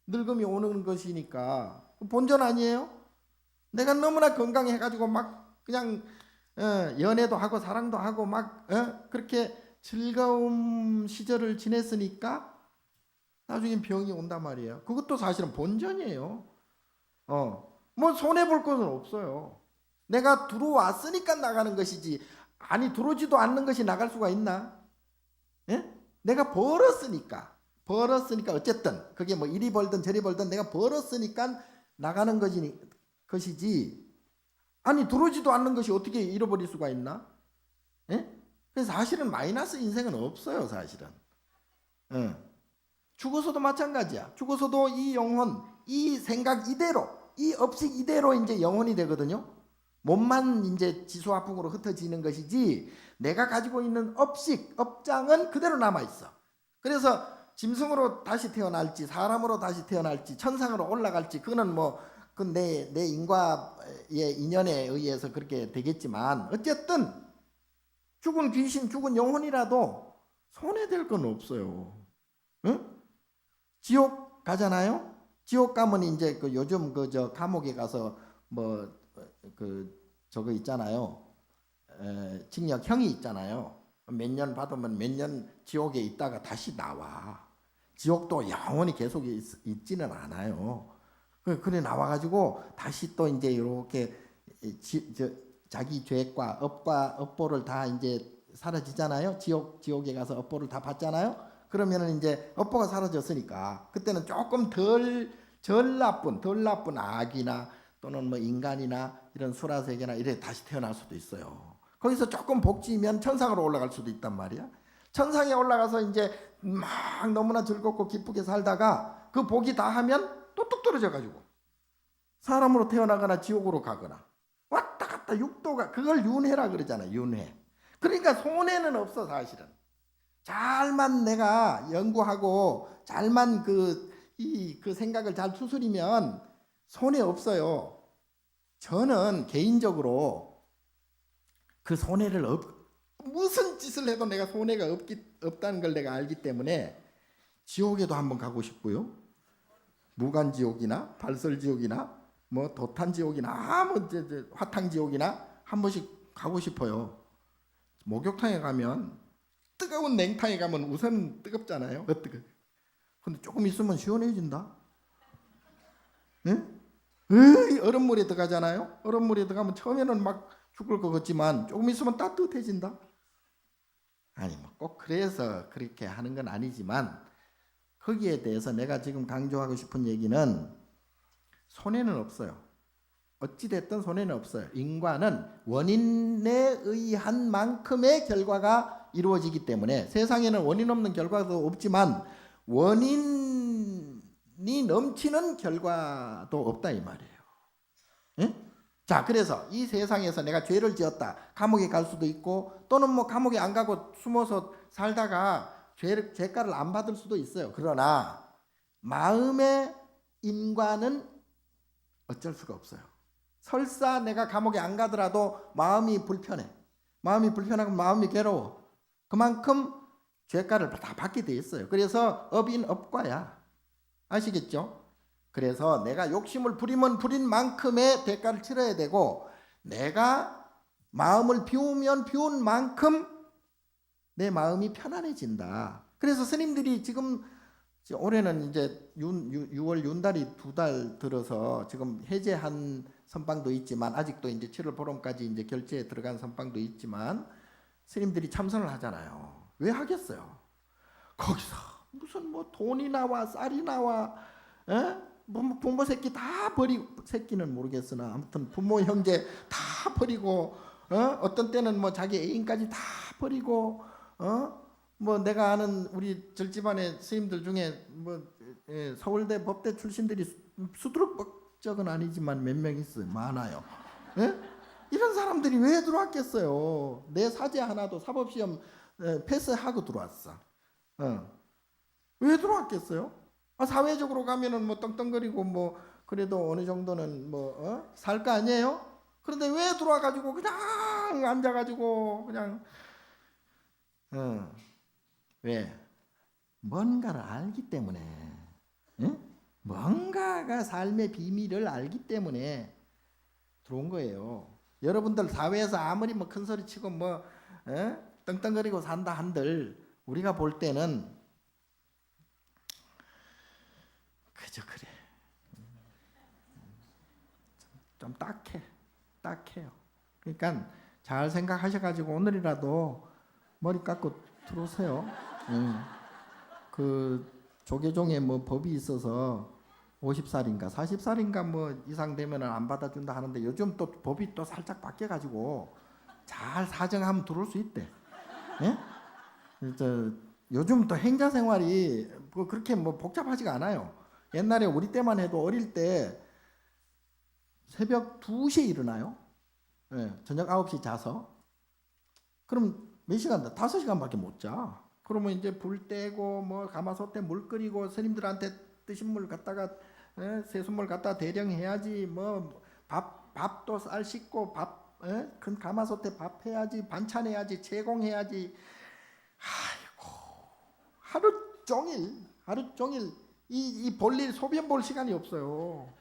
늙음이 오는 것이니까 본전 아니에요? 내가 너무나 건강해가지고 막 그냥 연애도 하고 사랑도 하고 막 그렇게 즐거운 시절을 지냈으니까 나중에 병이 온단 말이에요. 그것도 사실은 본전이에요. 뭐 손해볼 것은 없어요. 내가 들어왔으니까 나가는 것이지, 아니 들어오지도 않는 것이 나갈 수가 있나? 예? 내가 벌었으니까 어쨌든 그게 뭐 이리 벌든 저리 벌든 내가 벌었으니까 나가는 것이지, 아니 들어오지도 않는 것이 어떻게 잃어버릴 수가 있나? 예? 그래서 사실은 마이너스 인생은 없어요. 사실은. 죽어서도 마찬가지야. 죽어서도 이 영혼, 이 생각 이대로, 이 업식 이대로 이제 영혼이 되거든요. 몸만 이제 지수화풍으로 흩어지는 것이지, 내가 가지고 있는 업식, 업장은 그대로 남아 있어. 그래서 짐승으로 다시 태어날지, 사람으로 다시 태어날지, 천상으로 올라갈지, 그거는 뭐 내 인과의 인연에 의해서 그렇게 되겠지만, 어쨌든 죽은 귀신, 죽은 영혼이라도 손해될 건 없어요. 응? 지옥 가잖아요. 지옥 가면 이제 그 요즘 저 감옥에 가서 뭐 저거 있잖아요. 징역형이 있잖아요. 몇 년 받으면 몇 년 지옥에 있다가 다시 나와. 지옥도 영원히 계속 있지는 않아요. 그래 나와가지고 다시 또 이제 이렇게 자기 죄과 업보를 다 이제 사라지잖아요. 지옥에 가서 업보를 다 받잖아요. 그러면은 이제 업보가 사라졌으니까 그때는 조금 덜 나쁜 악이나 또는 뭐 인간이나 이런 수라세계나 이래 다시 태어날 수도 있어요. 거기서 조금 복지면 천상으로 올라갈 수도 있단 말이야. 천상에 올라가서 이제 막 너무나 즐겁고 기쁘게 살다가 그 복이 다 하면 또 뚝 떨어져 가지고 사람으로 태어나거나 지옥으로 가거나 왔다 갔다 육도가, 그걸 윤회라 그러잖아. 윤회. 그러니까 손해는 없어. 사실은 잘만 내가 연구하고 잘만 그 생각을 잘 추스리면 손해 없어요. 저는 개인적으로 그 손해를 무슨 짓을 해도 내가 손해가 없다는 걸 내가 알기 때문에 지옥에도 한번 가고 싶고요. 무간지옥이나 발설지옥이나 뭐 도탄지옥이나 뭐 화탕지옥이나 한 번씩 가고 싶어요. 목욕탕에 가면, 뜨거운 냉탕에 가면 우선 뜨겁잖아요. 근데 조금 있으면 시원해진다. 응? 얼음물에 들어가잖아요. 얼음물에 들어가면 처음에는 막 죽을 것 같지만 조금 있으면 따뜻해진다. 아니 뭐 꼭 그래서 그렇게 하는 건 아니지만, 거기에 대해서 내가 지금 강조하고 싶은 얘기는 손해는 없어요. 어찌됐든 손해는 없어요. 인과는 원인에 의한 만큼의 결과가 이루어지기 때문에, 세상에는 원인 없는 결과도 없지만 원인이 넘치는 결과도 없다 이 말이에요. 응? 자, 그래서 이 세상에서 내가 죄를 지었다. 감옥에 갈 수도 있고 또는 뭐 감옥에 안 가고 숨어서 살다가 죄가를 안 받을 수도 있어요. 그러나 마음의 인과는 어쩔 수가 없어요. 설사 내가 감옥에 안 가더라도 마음이 불편해. 마음이 불편하고 마음이 괴로워. 그만큼 죄가를 다 받게 돼 있어요. 그래서 업인업과야. 아시겠죠? 그래서 내가 욕심을 부리면 부린 만큼의 대가를 치러야 되고 내가 마음을 비우면 비운 만큼 내 마음이 편안해진다. 그래서 스님들이 지금 올해는 이제 6월 윤달이 2달 들어서 지금 해제한 선방도 있지만 아직도 이제 7월 보름까지 이제 결제에 들어간 선방도 있지만 스님들이 참선을 하잖아요. 왜 하겠어요? 거기서 무슨 뭐 돈이 나와 쌀이 나와, 부모 새끼 다 버리고, 새끼는 모르겠으나 아무튼 부모 형제 다 버리고, 어떤 때는 뭐 자기 애인까지 다 버리고, 뭐 내가 아는 우리 절집안의 스님들 중에 뭐 서울대 법대 출신들이 수두룩적은 아니지만 몇 명 있어요. 많아요. 이런 사람들이 왜 들어왔겠어요? 내 사제 하나도 사법시험 패스하고 들어왔어. 왜 들어왔겠어요? 사회적으로 가면은 뭐 떵떵거리고 뭐 그래도 어느 정도는 뭐 살 거 아니에요? 그런데 왜 들어와가지고 그냥 앉아가지고 그냥 왜? 뭔가를 알기 때문에, 뭔가가 삶의 비밀을 알기 때문에 들어온 거예요. 여러분들 사회에서 아무리 뭐 큰 소리 치고 뭐 떵떵거리고 산다 한들 우리가 볼 때는 그저 그래. 좀 딱해요. 그러니까 잘 생각하셔가지고 오늘이라도 머리 깎고 들어오세요. 그 조계종에 뭐 법이 있어서 50살인가 40살인가 뭐 이상 되면은 안 받아준다 하는데 요즘 또 법이 또 살짝 바뀌어가지고 잘 사정하면 들어올 수 있대. 예? 요즘 또 행자 생활이 뭐 그렇게 뭐 복잡하지가 않아요. 옛날에 우리 때만 해도 어릴 때 새벽 2시에 일어나요. 저녁 9시 자서. 그럼 몇 시간? 5시간밖에 못 자. 그러면 이제 불 떼고 뭐 가마솥에 물 끓이고 스님들한테 뜨신 물 갖다가 세수물 갖다 대령해야지. 뭐 밥도 쌀 씻고 큰 가마솥에 밥 해야지. 반찬 해야지. 제공해야지. 아이고 하루 종일 이 볼일 소변 볼 시간이 없어요.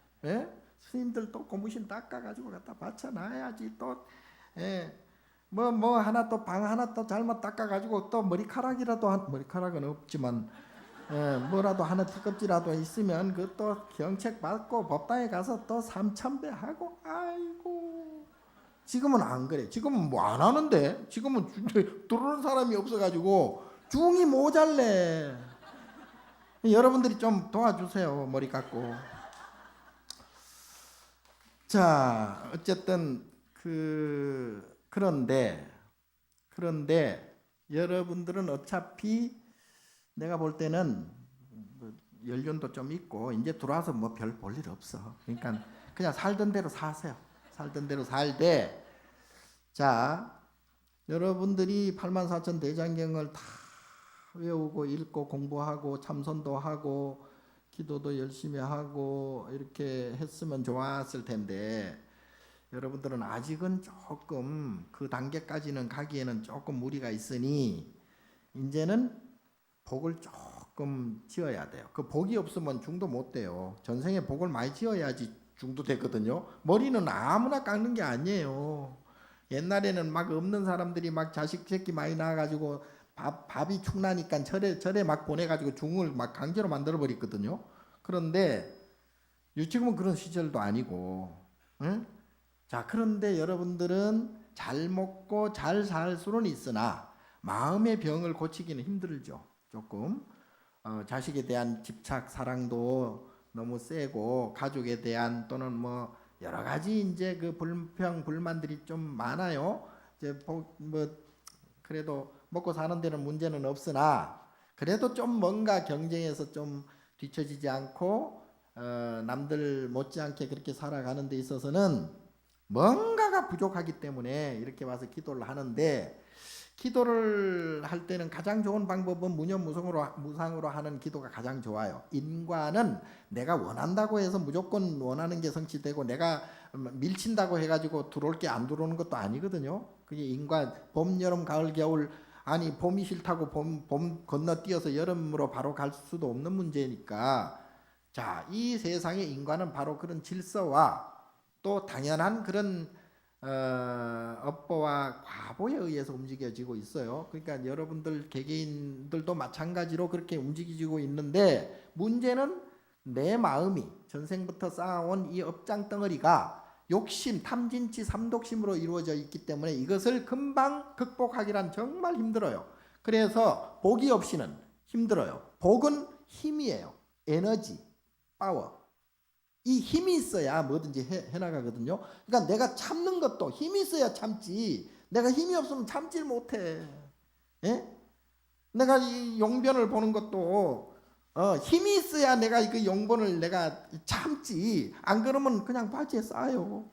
스님들 또 고무신 닦아가지고 갖다 받쳐놔야지. 또 뭐 하나 또 방 하나 또 잘못 닦아가지고 또 머리카락은 없지만 뭐라도 하나 티껍질이라도 있으면 그 또 경책 받고 법당에 가서 또 삼천배 하고. 아이고 지금은 안 그래. 지금은 뭐 안 하는데 지금은 들어오는 사람이 없어가지고 중이 모자래. 여러분들이 좀 도와주세요. 머리 깎고. 자, 어쨌든 그런데 여러분들은 어차피 내가 볼 때는 연륜도 좀 있고 이제 들어와서 뭐 별 볼 일 없어. 그러니까 그냥 살던 대로 사세요. 살던 대로 살되, 자, 여러분들이 84,000 대장경을 다 외우고 읽고 공부하고 참선도 하고 기도도 열심히 하고 이렇게 했으면 좋았을 텐데 여러분들은 아직은 조금 그 단계까지는 가기에는 조금 무리가 있으니 이제는 복을 조금 지어야 돼요. 그 복이 없으면 중도 못 돼요. 전생에 복을 많이 지어야지 중도 되거든요. 머리는 아무나 깎는 게 아니에요. 옛날에는 막 없는 사람들이 막 자식 새끼 많이 낳아가지고 밥이 축나니까 절에 막 보내가지고 중을 막 강제로 만들어 버렸거든요. 그런데 지금은 그런 시절도 아니고, 자, 그런데 여러분들은 잘 먹고 잘 살 수는 있으나 마음의 병을 고치기는 힘들죠. 조금 자식에 대한 집착 사랑도 너무 세고 가족에 대한 또는 뭐 여러 가지 이제 그 불평 불만들이 좀 많아요. 이제 뭐 그래도 먹고 사는 데는 문제는 없으나 그래도 좀 뭔가 경쟁에서 좀 뒤처지지 않고 남들 못지않게 그렇게 살아가는 데 있어서는 뭔가가 부족하기 때문에 이렇게 와서 기도를 하는데, 기도를 할 때는 가장 좋은 방법은 무상으로 하는 기도가 가장 좋아요. 인과는 내가 원한다고 해서 무조건 원하는 게 성취되고, 내가 밀친다고 해가지고 들어올 게 안 들어오는 것도 아니거든요. 그게 인과, 봄, 여름, 가을, 겨울, 아니 봄이 싫다고 봄 건너뛰어서 여름으로 바로 갈 수도 없는 문제니까, 자, 이 세상의 인과는 바로 그런 질서와 또 당연한 그런 업보와 과보에 의해서 움직여지고 있어요. 그러니까 여러분들 개개인들도 마찬가지로 그렇게 움직이고 있는데, 문제는 내 마음이 전생부터 쌓아온 이 업장 덩어리가 욕심, 탐진치, 삼독심으로 이루어져 있기 때문에 이것을 금방 극복하기란 정말 힘들어요. 그래서 복이 없이는 힘들어요. 복은 힘이에요. 에너지, 파워. 이 힘이 있어야 뭐든지 해나가거든요. 그러니까 내가 참는 것도 힘이 있어야 참지, 내가 힘이 없으면 참질 못해. 예? 내가 이 용변을 보는 것도 힘이 있어야 내가 그 용변을 내가 참지, 안 그러면 그냥 바지에 쌓여.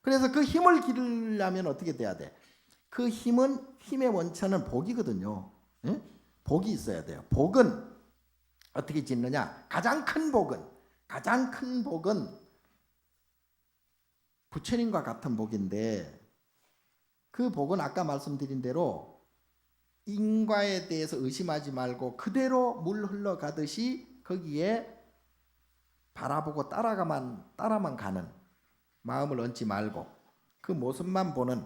그래서 그 힘을 기르려면 어떻게 돼야 돼? 그 힘의 원천은 복이거든요. 예? 복이 있어야 돼요. 복은 어떻게 짓느냐? 가장 큰 복은 부처님과 같은 복인데, 그 복은 아까 말씀드린 대로 인과에 대해서 의심하지 말고 그대로 물 흘러가듯이 거기에 바라보고 따라만 가는 마음을 얹지 말고 그 모습만 보는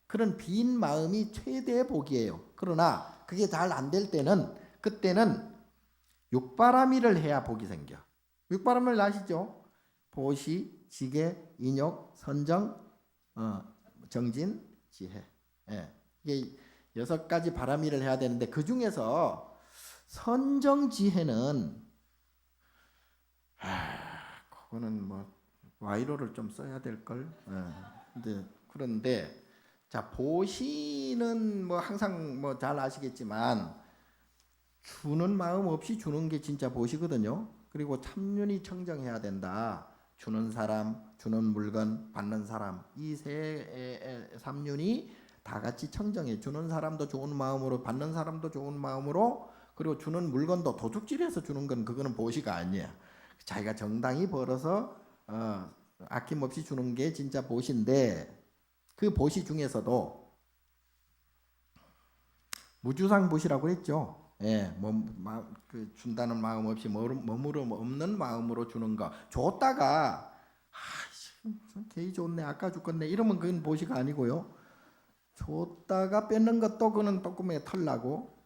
그런 빈 마음이 최대의 복이에요. 그러나 그게 잘 안 될 때는, 그때는 육바라밀을 해야 복이 생겨. 육바라밀 아시죠? 보시, 지계, 인욕, 선정, 정진, 지혜. 예. 이게 6가지 바라밀을 해야 되는데, 그 중에서 선정지혜는 그거는 뭐 와이로를 좀 써야 될 걸. 그런데 자, 보시는 뭐 항상 뭐 잘 아시겠지만 주는 마음 없이 주는 게 진짜 보시거든요. 그리고 참윤이 청정해야 된다. 주는 사람, 주는 물건, 받는 사람, 이 삼윤이 다 같이 청정해. 주는 사람도 좋은 마음으로, 받는 사람도 좋은 마음으로, 그리고 주는 물건도 도둑질해서 주는 건 그거는 보시가 아니야. 자기가 정당히 벌어서 아낌없이 주는 게 진짜 보시인데, 그 보시 중에서도 무주상 보시라고 했죠. 예, 그 준다는 마음 없이 머무러 없는 마음으로 주는 거. 줬다가 개이 좋네, 아까 죽겠네 이러면 그건 보시가 아니고요. 줬다가 뺏는 것도 그는 똥구멍에 털나고,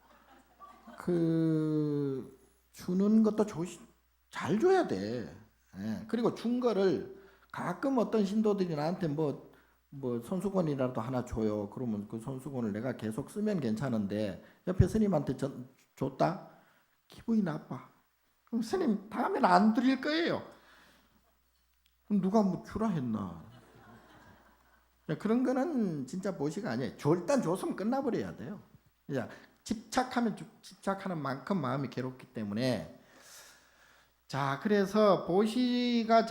그 주는 것도 잘 줘야 돼. 예, 그리고 준 거를 가끔 어떤 신도들이 나한테 뭐 손수건이라도 하나 줘요. 그러면 그 손수건을 내가 계속 쓰면 괜찮은데, 옆에 스님한테 줬다? 기분이 나빠. 그럼 스님 다음엔 안 드릴 거예요. 그럼 누가 뭐 주라 했나? 그런 거는 진짜 보시가 아니에요. 일단 줬으면 끝나버려야 돼요. 집착하는 만큼 마음이 괴롭기 때문에. 자, 그래서 보시가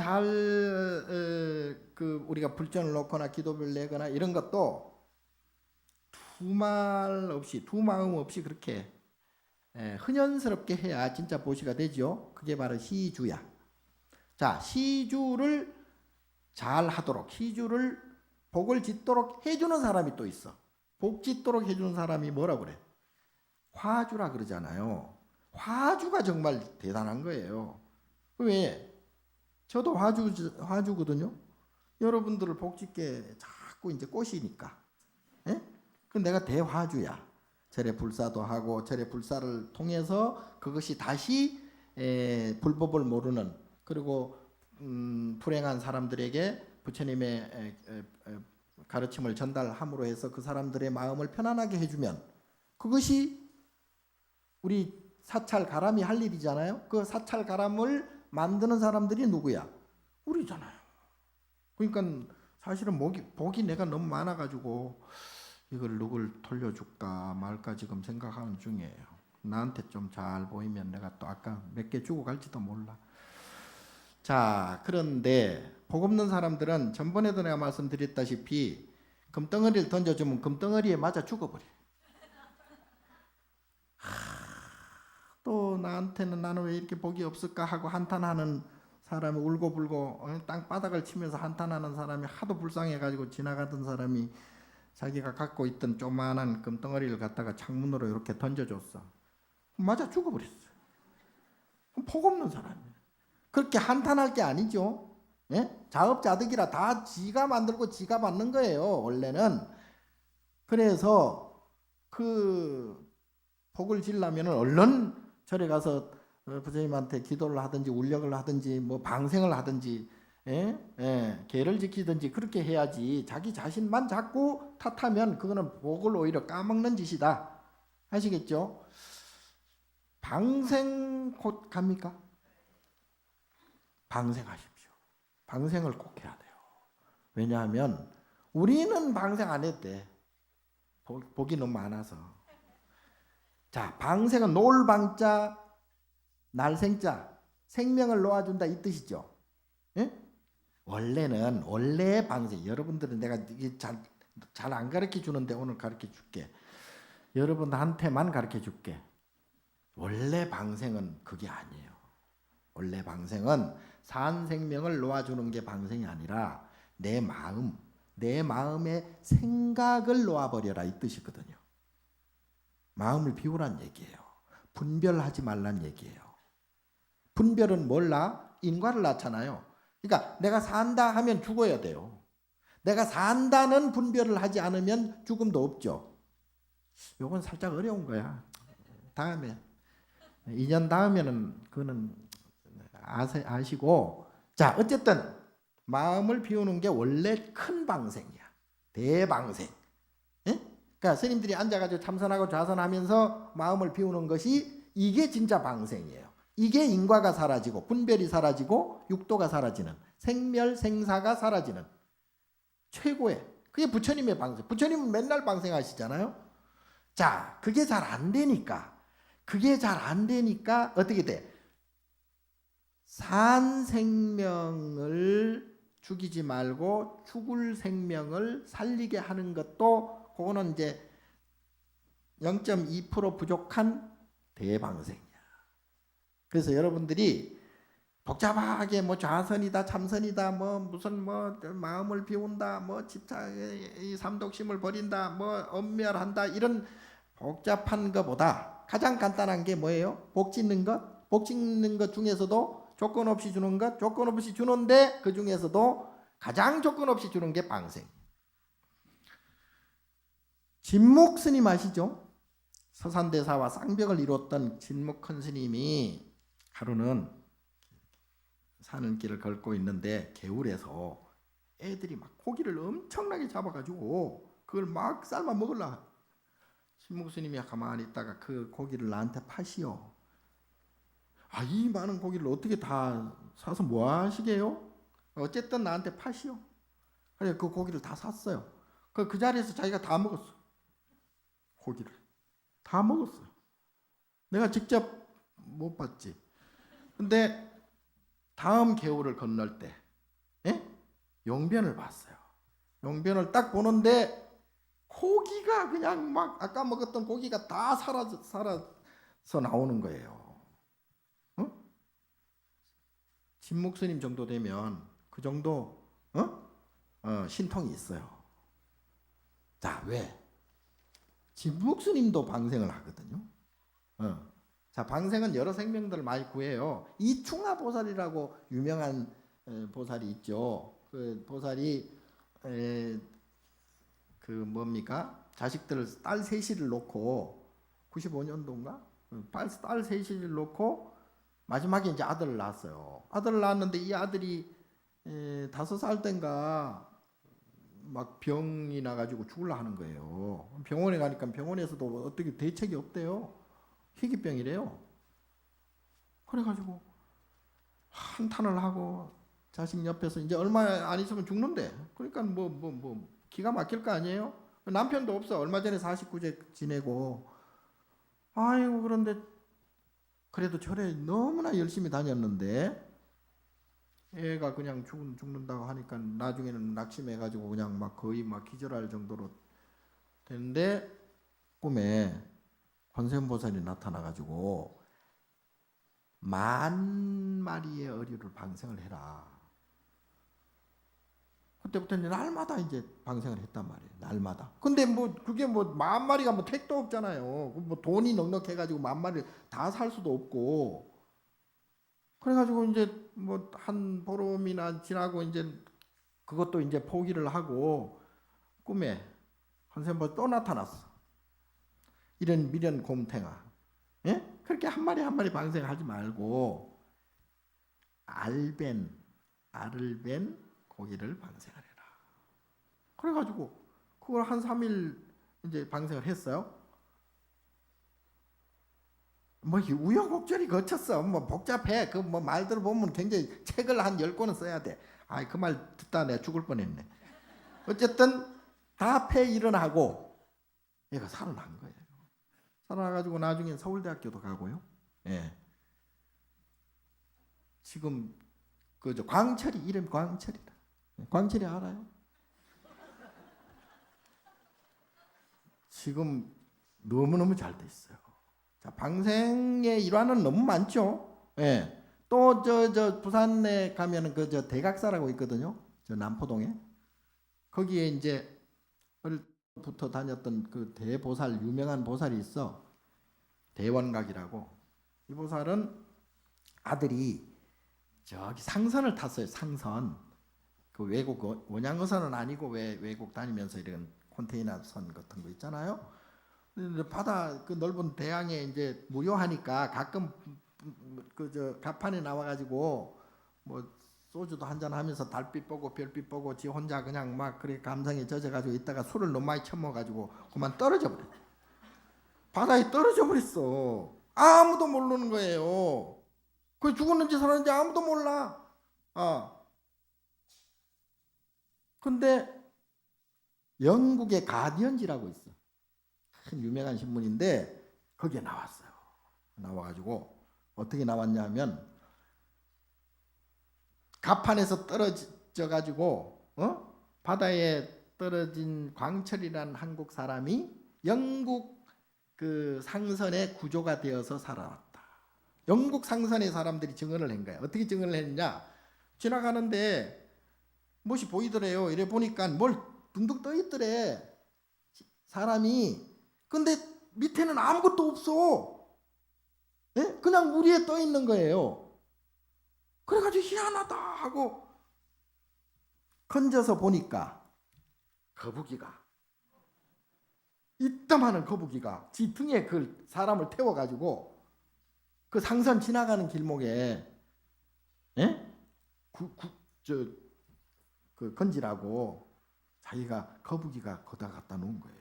우리가 불전을 놓거나 기도를 내거나 이런 것도 두 마음 없이 그렇게 흔연스럽게 해야 진짜 보시가 되죠. 그게 바로 시주야. 자, 시주를 잘 하도록, 시주를 복을 짓도록 해주는 사람이 또 있어. 복 짓도록 해주는 사람이 뭐라 그래? 화주라 그러잖아요. 화주가 정말 대단한 거예요. 왜? 저도 화주거든요. 여러분들을 복 짓게 자꾸 이제 꼬시니까. 예? 그럼 내가 대화주야. 절에 불사도 하고, 절에 불사를 통해서 그것이 다시 불법을 모르는, 그리고 불행한 사람들에게 부처님의 가르침을 전달함으로 해서 그 사람들의 마음을 편안하게 해주면, 그것이 우리 사찰 가람이 할 일이잖아요. 그 사찰 가람을 만드는 사람들이 누구야? 우리잖아요. 그러니까 사실은 복이 내가 너무 많아가지고 이걸 누굴 돌려줄까 말까 지금 생각하는 중이에요. 나한테 좀 잘 보이면 내가 또 아까 몇 개 주고 갈지도 몰라. 자, 그런데 복 없는 사람들은 전번에도 내가 말씀드렸다시피 금덩어리를 던져주면 금덩어리에 맞아 죽어버려요. 또 나한테는 나는 왜 이렇게 복이 없을까 하고 한탄하는 사람이 울고불고 땅바닥을 치면서 한탄하는 사람이 하도 불쌍해가지고 지나가던 사람이 자기가 갖고 있던 조그마한 금덩어리를 갖다가 창문으로 이렇게 던져줬어. 맞아 죽어버렸어. 복 없는 사람이에요. 그렇게 한탄할 게 아니죠. 예? 자업자득이라 다 지가 만들고 지가 받는 거예요. 원래는. 그래서 그 복을 지려면 얼른 절에 가서 부처님한테 기도를 하든지 울력을 하든지 뭐 방생을 하든지 계를 지키든지 그렇게 해야지. 자기 자신만 자꾸 탓하면 그거는 복을 오히려 까먹는 짓이다. 아시겠죠? 방생 곧 갑니까? 방생하십시오. 방생을 꼭 해야 돼요. 왜냐하면 우리는 방생 안 했대. 복이 너무 많아서. 자, 방생은 놀방자, 날생자, 생명을 놓아준다 이 뜻이죠. 예? 원래 방생. 여러분들은 내가 잘 안 가르쳐 주는데 오늘 가르쳐 줄게. 여러분한테만 가르쳐 줄게. 원래 방생은 그게 아니에요. 원래 방생은 산 생명을 놓아주는 게 방생이 아니라 내 마음의 생각을 놓아버려라 이 뜻이거든요. 마음을 비우란 얘기예요. 분별하지 말란 얘기예요. 분별은 몰라? 인과를 낳잖아요. 그러니까 내가 산다 하면 죽어야 돼요. 내가 산다는 분별을 하지 않으면 죽음도 없죠. 요건 살짝 어려운 거야. 다음에 2년 다음에는 그거는 아시고. 자, 어쨌든 마음을 비우는 게 원래 큰 방생이야. 대방생. 예? 그러니까 스님들이 앉아가지고 참선하고 좌선하면서 마음을 비우는 것이 이게 진짜 방생이에요. 이게 인과가 사라지고 분별이 사라지고 육도가 사라지는 생멸생사가 사라지는 최고의 그게 부처님의 방생. 부처님은 맨날 방생하시잖아요. 자, 그게 잘 안 되니까 어떻게 돼? 산 생명을 죽이지 말고 죽을 생명을 살리게 하는 것도 그거는 이제 0.2% 부족한 대방생이야. 그래서 여러분들이 복잡하게 뭐 좌선이다 참선이다 뭐 무슨 뭐 마음을 비운다 뭐 집착 삼독심을 버린다 뭐 엄멸한다 이런 복잡한 것보다 가장 간단한 게 뭐예요? 복 짓는 것. 복 짓는 것 중에서도 조건 없이 주는 것, 조건 없이 주는데 그 중에서도 가장 조건 없이 주는 게 방생. 진묵 스님 아시죠? 서산대사와 쌍벽을 이뤘던 진묵 큰 스님이 하루는 사는 길을 걷고 있는데 개울에서 애들이 막 고기를 엄청나게 잡아가지고 그걸 막 삶아 먹으려. 진묵 스님이 가만히 있다가 그 고기를 나한테 파시오. 아, 이 많은 고기를 어떻게 다 사서 뭐 하시게요? 어쨌든 나한테 파시오. 그래 그 고기를 다 샀어요. 그 자리에서 자기가 다 먹었어. 고기를 다 먹었어요. 내가 직접 못 봤지. 근데 다음 개울을 건널 때 용변을 봤어요. 용변을 딱 보는데 고기가 그냥 막 아까 먹었던 고기가 다 살아서 나오는 거예요. 진묵 스님 정도 되면 그 정도 신통이 있어요. 자, 왜? 진묵 스님도 방생을 하거든요. 자, 방생은 여러 생명들을 많이 구해요. 이충하 보살이라고 유명한 보살이 있죠. 그 보살이 그 뭡니까? 자식들 딸 셋이를 놓고 95년도인가? 딸 셋이를 놓고 마지막에 이제 아들을 낳았어요. 아들을 낳았는데 이 아들이 5살 땐가 막 병이 나가지고 죽으려 하는 거예요. 병원에 가니까 병원에서도 어떻게 대책이 없대요. 희귀병이래요. 그래가지고 한탄을 하고 자식 옆에서 이제 얼마 안 있으면 죽는데 그러니까 뭐 기가 막힐 거 아니에요. 남편도 없어. 얼마 전에 49세 지내고 아이고 그런데 그래도 절에 너무나 열심히 다녔는데 애가 그냥 죽는다고 하니까 나중에는 낙심해가지고 그냥 막 거의 막 기절할 정도로 되는데 꿈에 관세음보살이 나타나가지고 10,000마리의 어류를 방생을 해라. 그때부터 이제 날마다 이제 방생을 했단 말이에요. 날마다. 근데 뭐 그게 뭐 10,000마리가 뭐 택도 없잖아요. 뭐 돈이 넉넉해가지고 10,000마리 다 살 수도 없고. 그래가지고 이제 뭐 한 보름이나 지나고 이제 그것도 이제 포기를 하고 꿈에 한샘보 또 나타났어. 이런 미련 곰탱아. 예? 그렇게 한 마리 한 마리 방생하지 말고 알을 벤 고기를 방생하래라. 그래가지고 그걸 한 3일 이제 방생을 했어요. 뭐 우여곡절이 거쳤어. 뭐 복잡해. 그 뭐 말들 보면 굉장히 책을 한 10권은 써야 돼. 아이 그 말 듣다 내가 죽을 뻔했네. 어쨌든 다 폐 일어나고 얘가 살아난 거예요. 살아나가지고 나중에 서울대학교도 가고요. 예. 지금 그저 광철이 이름 광철이다. 광철이 알아요? 지금 너무너무 잘 돼 있어요. 자, 방생의 일환은 너무 많죠. 예. 또 저 부산에 가면은 그 저 대각사라고 있거든요. 저 남포동에. 거기에 이제 어릴 때부터 다녔던 그 대보살 유명한 보살이 있어. 대원각이라고. 이 보살은 아들이 저기 상선을 탔어요. 상선. 그 외국 원양어선은 아니고 왜 외국 다니면서 이런 컨테이너 선 같은 거 있잖아요. 근데 바다 그 넓은 대양에 이제 무료하니까 가끔 그 저 갑판에 나와가지고 뭐 소주도 한잔 하면서 달빛 보고 별빛 보고 지 혼자 그냥 막 그렇게 감성에 젖어가지고 있다가 술을 너무 많이 처먹어가지고 그만 떨어져 버려. 바다에 떨어져 버렸어. 아무도 모르는 거예요. 그 죽었는지 살았는지 아무도 몰라. 아. 근데 영국의 가디언지라고 있어. 큰 유명한 신문인데 거기에 나왔어요. 나와가지고 어떻게 나왔냐면 갑판에서 떨어져 가지고 바다에 떨어진 광철이라는 한국 사람이 영국 그 상선의 구조가 되어서 살아왔다. 영국 상선의 사람들이 증언을 한 거야. 어떻게 증언을 했느냐? 지나가는데 무엇이 보이더래요. 이래 보니까 뭘 둥둥 떠 있더래. 사람이. 근데 밑에는 아무것도 없어. 예? 그냥 물 위에 떠 있는 거예요. 그래가지고 희한하다 하고 건져서 보니까 거북이가 이따만한 거북이가 지 등에 그 사람을 태워가지고 그 상선 지나가는 길목에 예? 그 건지라고 자기가 거북이가 거다 갖다 놓은 거예요.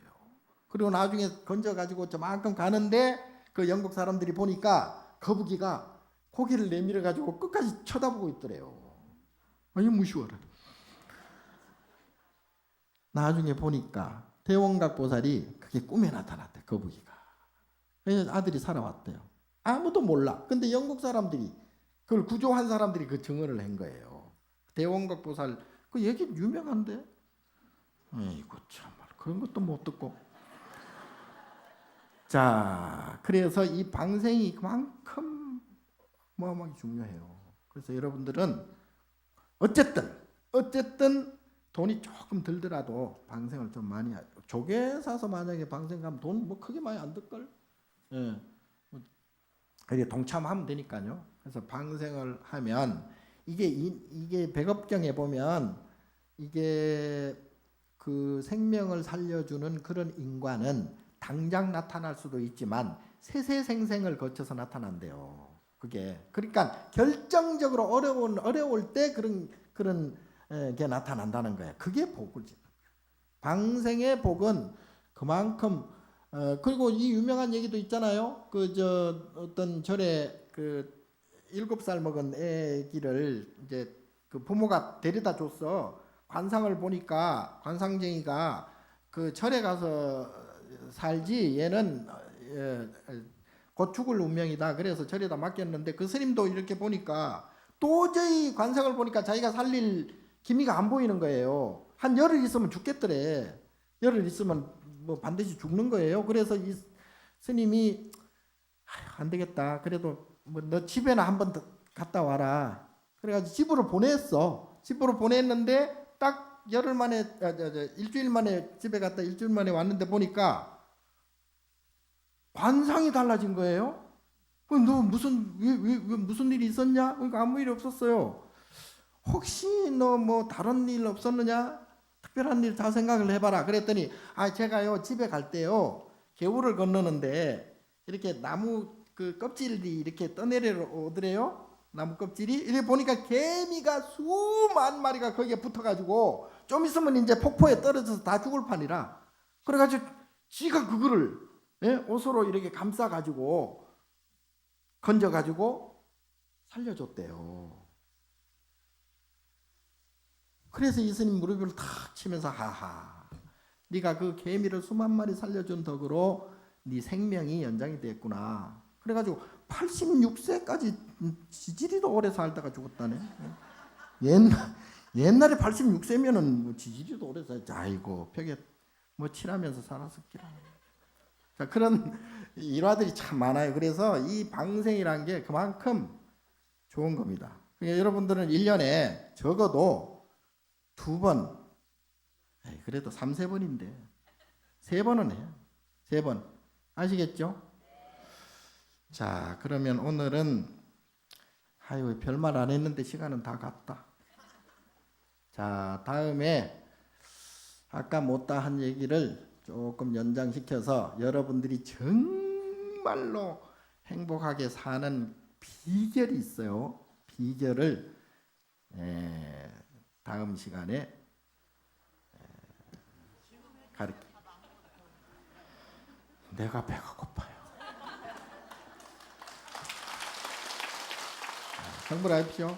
그리고 나중에 건져가지고 저만큼 가는데 그 영국 사람들이 보니까 거북이가 고개를 내밀어가지고 끝까지 쳐다보고 있더래요. 아니 무시워라. 나중에 보니까 대원각 보살이 그게 꿈에 나타났대. 거북이가. 그래서 아들이 살아왔대요. 아무도 몰라. 근데 영국 사람들이 그걸 구조한 사람들이 그 증언을 한 거예요. 대원각 보살 그 얘기 유명한데. 이거 참말 그런 것도 못 듣고. 자, 그래서 이 방생이 그만큼 어마어마하게 중요해요. 그래서 여러분들은 어쨌든 돈이 조금 들더라도 방생을 좀 많이 조개 사서 만약에 방생 가면 돈 뭐 크게 많이 안 들걸. 예. 이게 동참하면 되니까요. 그래서 방생을 하면 이게 백업경에 보면 이게 그 생명을 살려주는 그런 인과는 당장 나타날 수도 있지만 세세생생을 거쳐서 나타난대요. 그게 그러니까 결정적으로 어려울 때 그런 게 나타난다는 거예요. 그게 복을 주는 거예요. 방생의 복은 그만큼 그리고 이 유명한 얘기도 있잖아요. 그 저 어떤 절에 그 7살 먹은 애기를 이제 그 부모가 데려다 줬어. 관상을 보니까 관상쟁이가 그 절에 가서 살지 얘는 곧 죽을 운명이다. 그래서 절에다 맡겼는데 그 스님도 이렇게 보니까 도저히 관상을 보니까 자기가 살릴 기미가 안 보이는 거예요. 한 열흘 있으면 죽겠더래. 열흘 있으면 뭐 반드시 죽는 거예요. 그래서 이 스님이 안 되겠다. 그래도 뭐 너 집에나 한번 갔다 와라. 그래가지고 집으로 보냈어. 집으로 보냈는데 딱 열흘 만에 일주일 만에 집에 갔다 일주일 만에 왔는데 보니까 관상이 달라진 거예요. 그럼 너 무슨 일이 있었냐? 그러니까 아무 일이 없었어요. 혹시 너 뭐 다른 일 없었느냐? 특별한 일 다 생각을 해봐라. 그랬더니 제가요 집에 갈 때요 개울을 건너는데 이렇게 나무 그 껍질이 이렇게 떠내려 오더래요. 나무 껍질이 이렇게 보니까 개미가 수만 마리가 거기에 붙어가지고 좀 있으면 이제 폭포에 떨어져서 다 죽을 판이라. 그래가지고 지가 그거를 옷으로 이렇게 감싸가지고 건져가지고 살려줬대요. 그래서 이스님 무릎을 탁 치면서 하하, 네가 그 개미를 수만 마리 살려준 덕으로 네 생명이 연장이 됐구나. 그래가지고 86세까지 지지리도 오래 살다가 죽었다네. 옛날에 86세면은 뭐 지지리도 오래 살지. 아이고 벽에 뭐 칠하면서 살았었기라. 자, 그런 일화들이 참 많아요. 그래서 이 방생이란 게 그만큼 좋은 겁니다. 그러니까 여러분들은 1년에 적어도 2번, 그래도 3-4번인데 3번은 해요. 3번. 아시겠죠? 자, 그러면 오늘은 별말 안 했는데 시간은 다 갔다. 자, 다음에 아까 못다 한 얘기를 조금 연장시켜서 여러분들이 정말로 행복하게 사는 비결이 있어요. 비결을 다음 시간에 가르쳐. 내가 배가 고파요. 성불하십시오.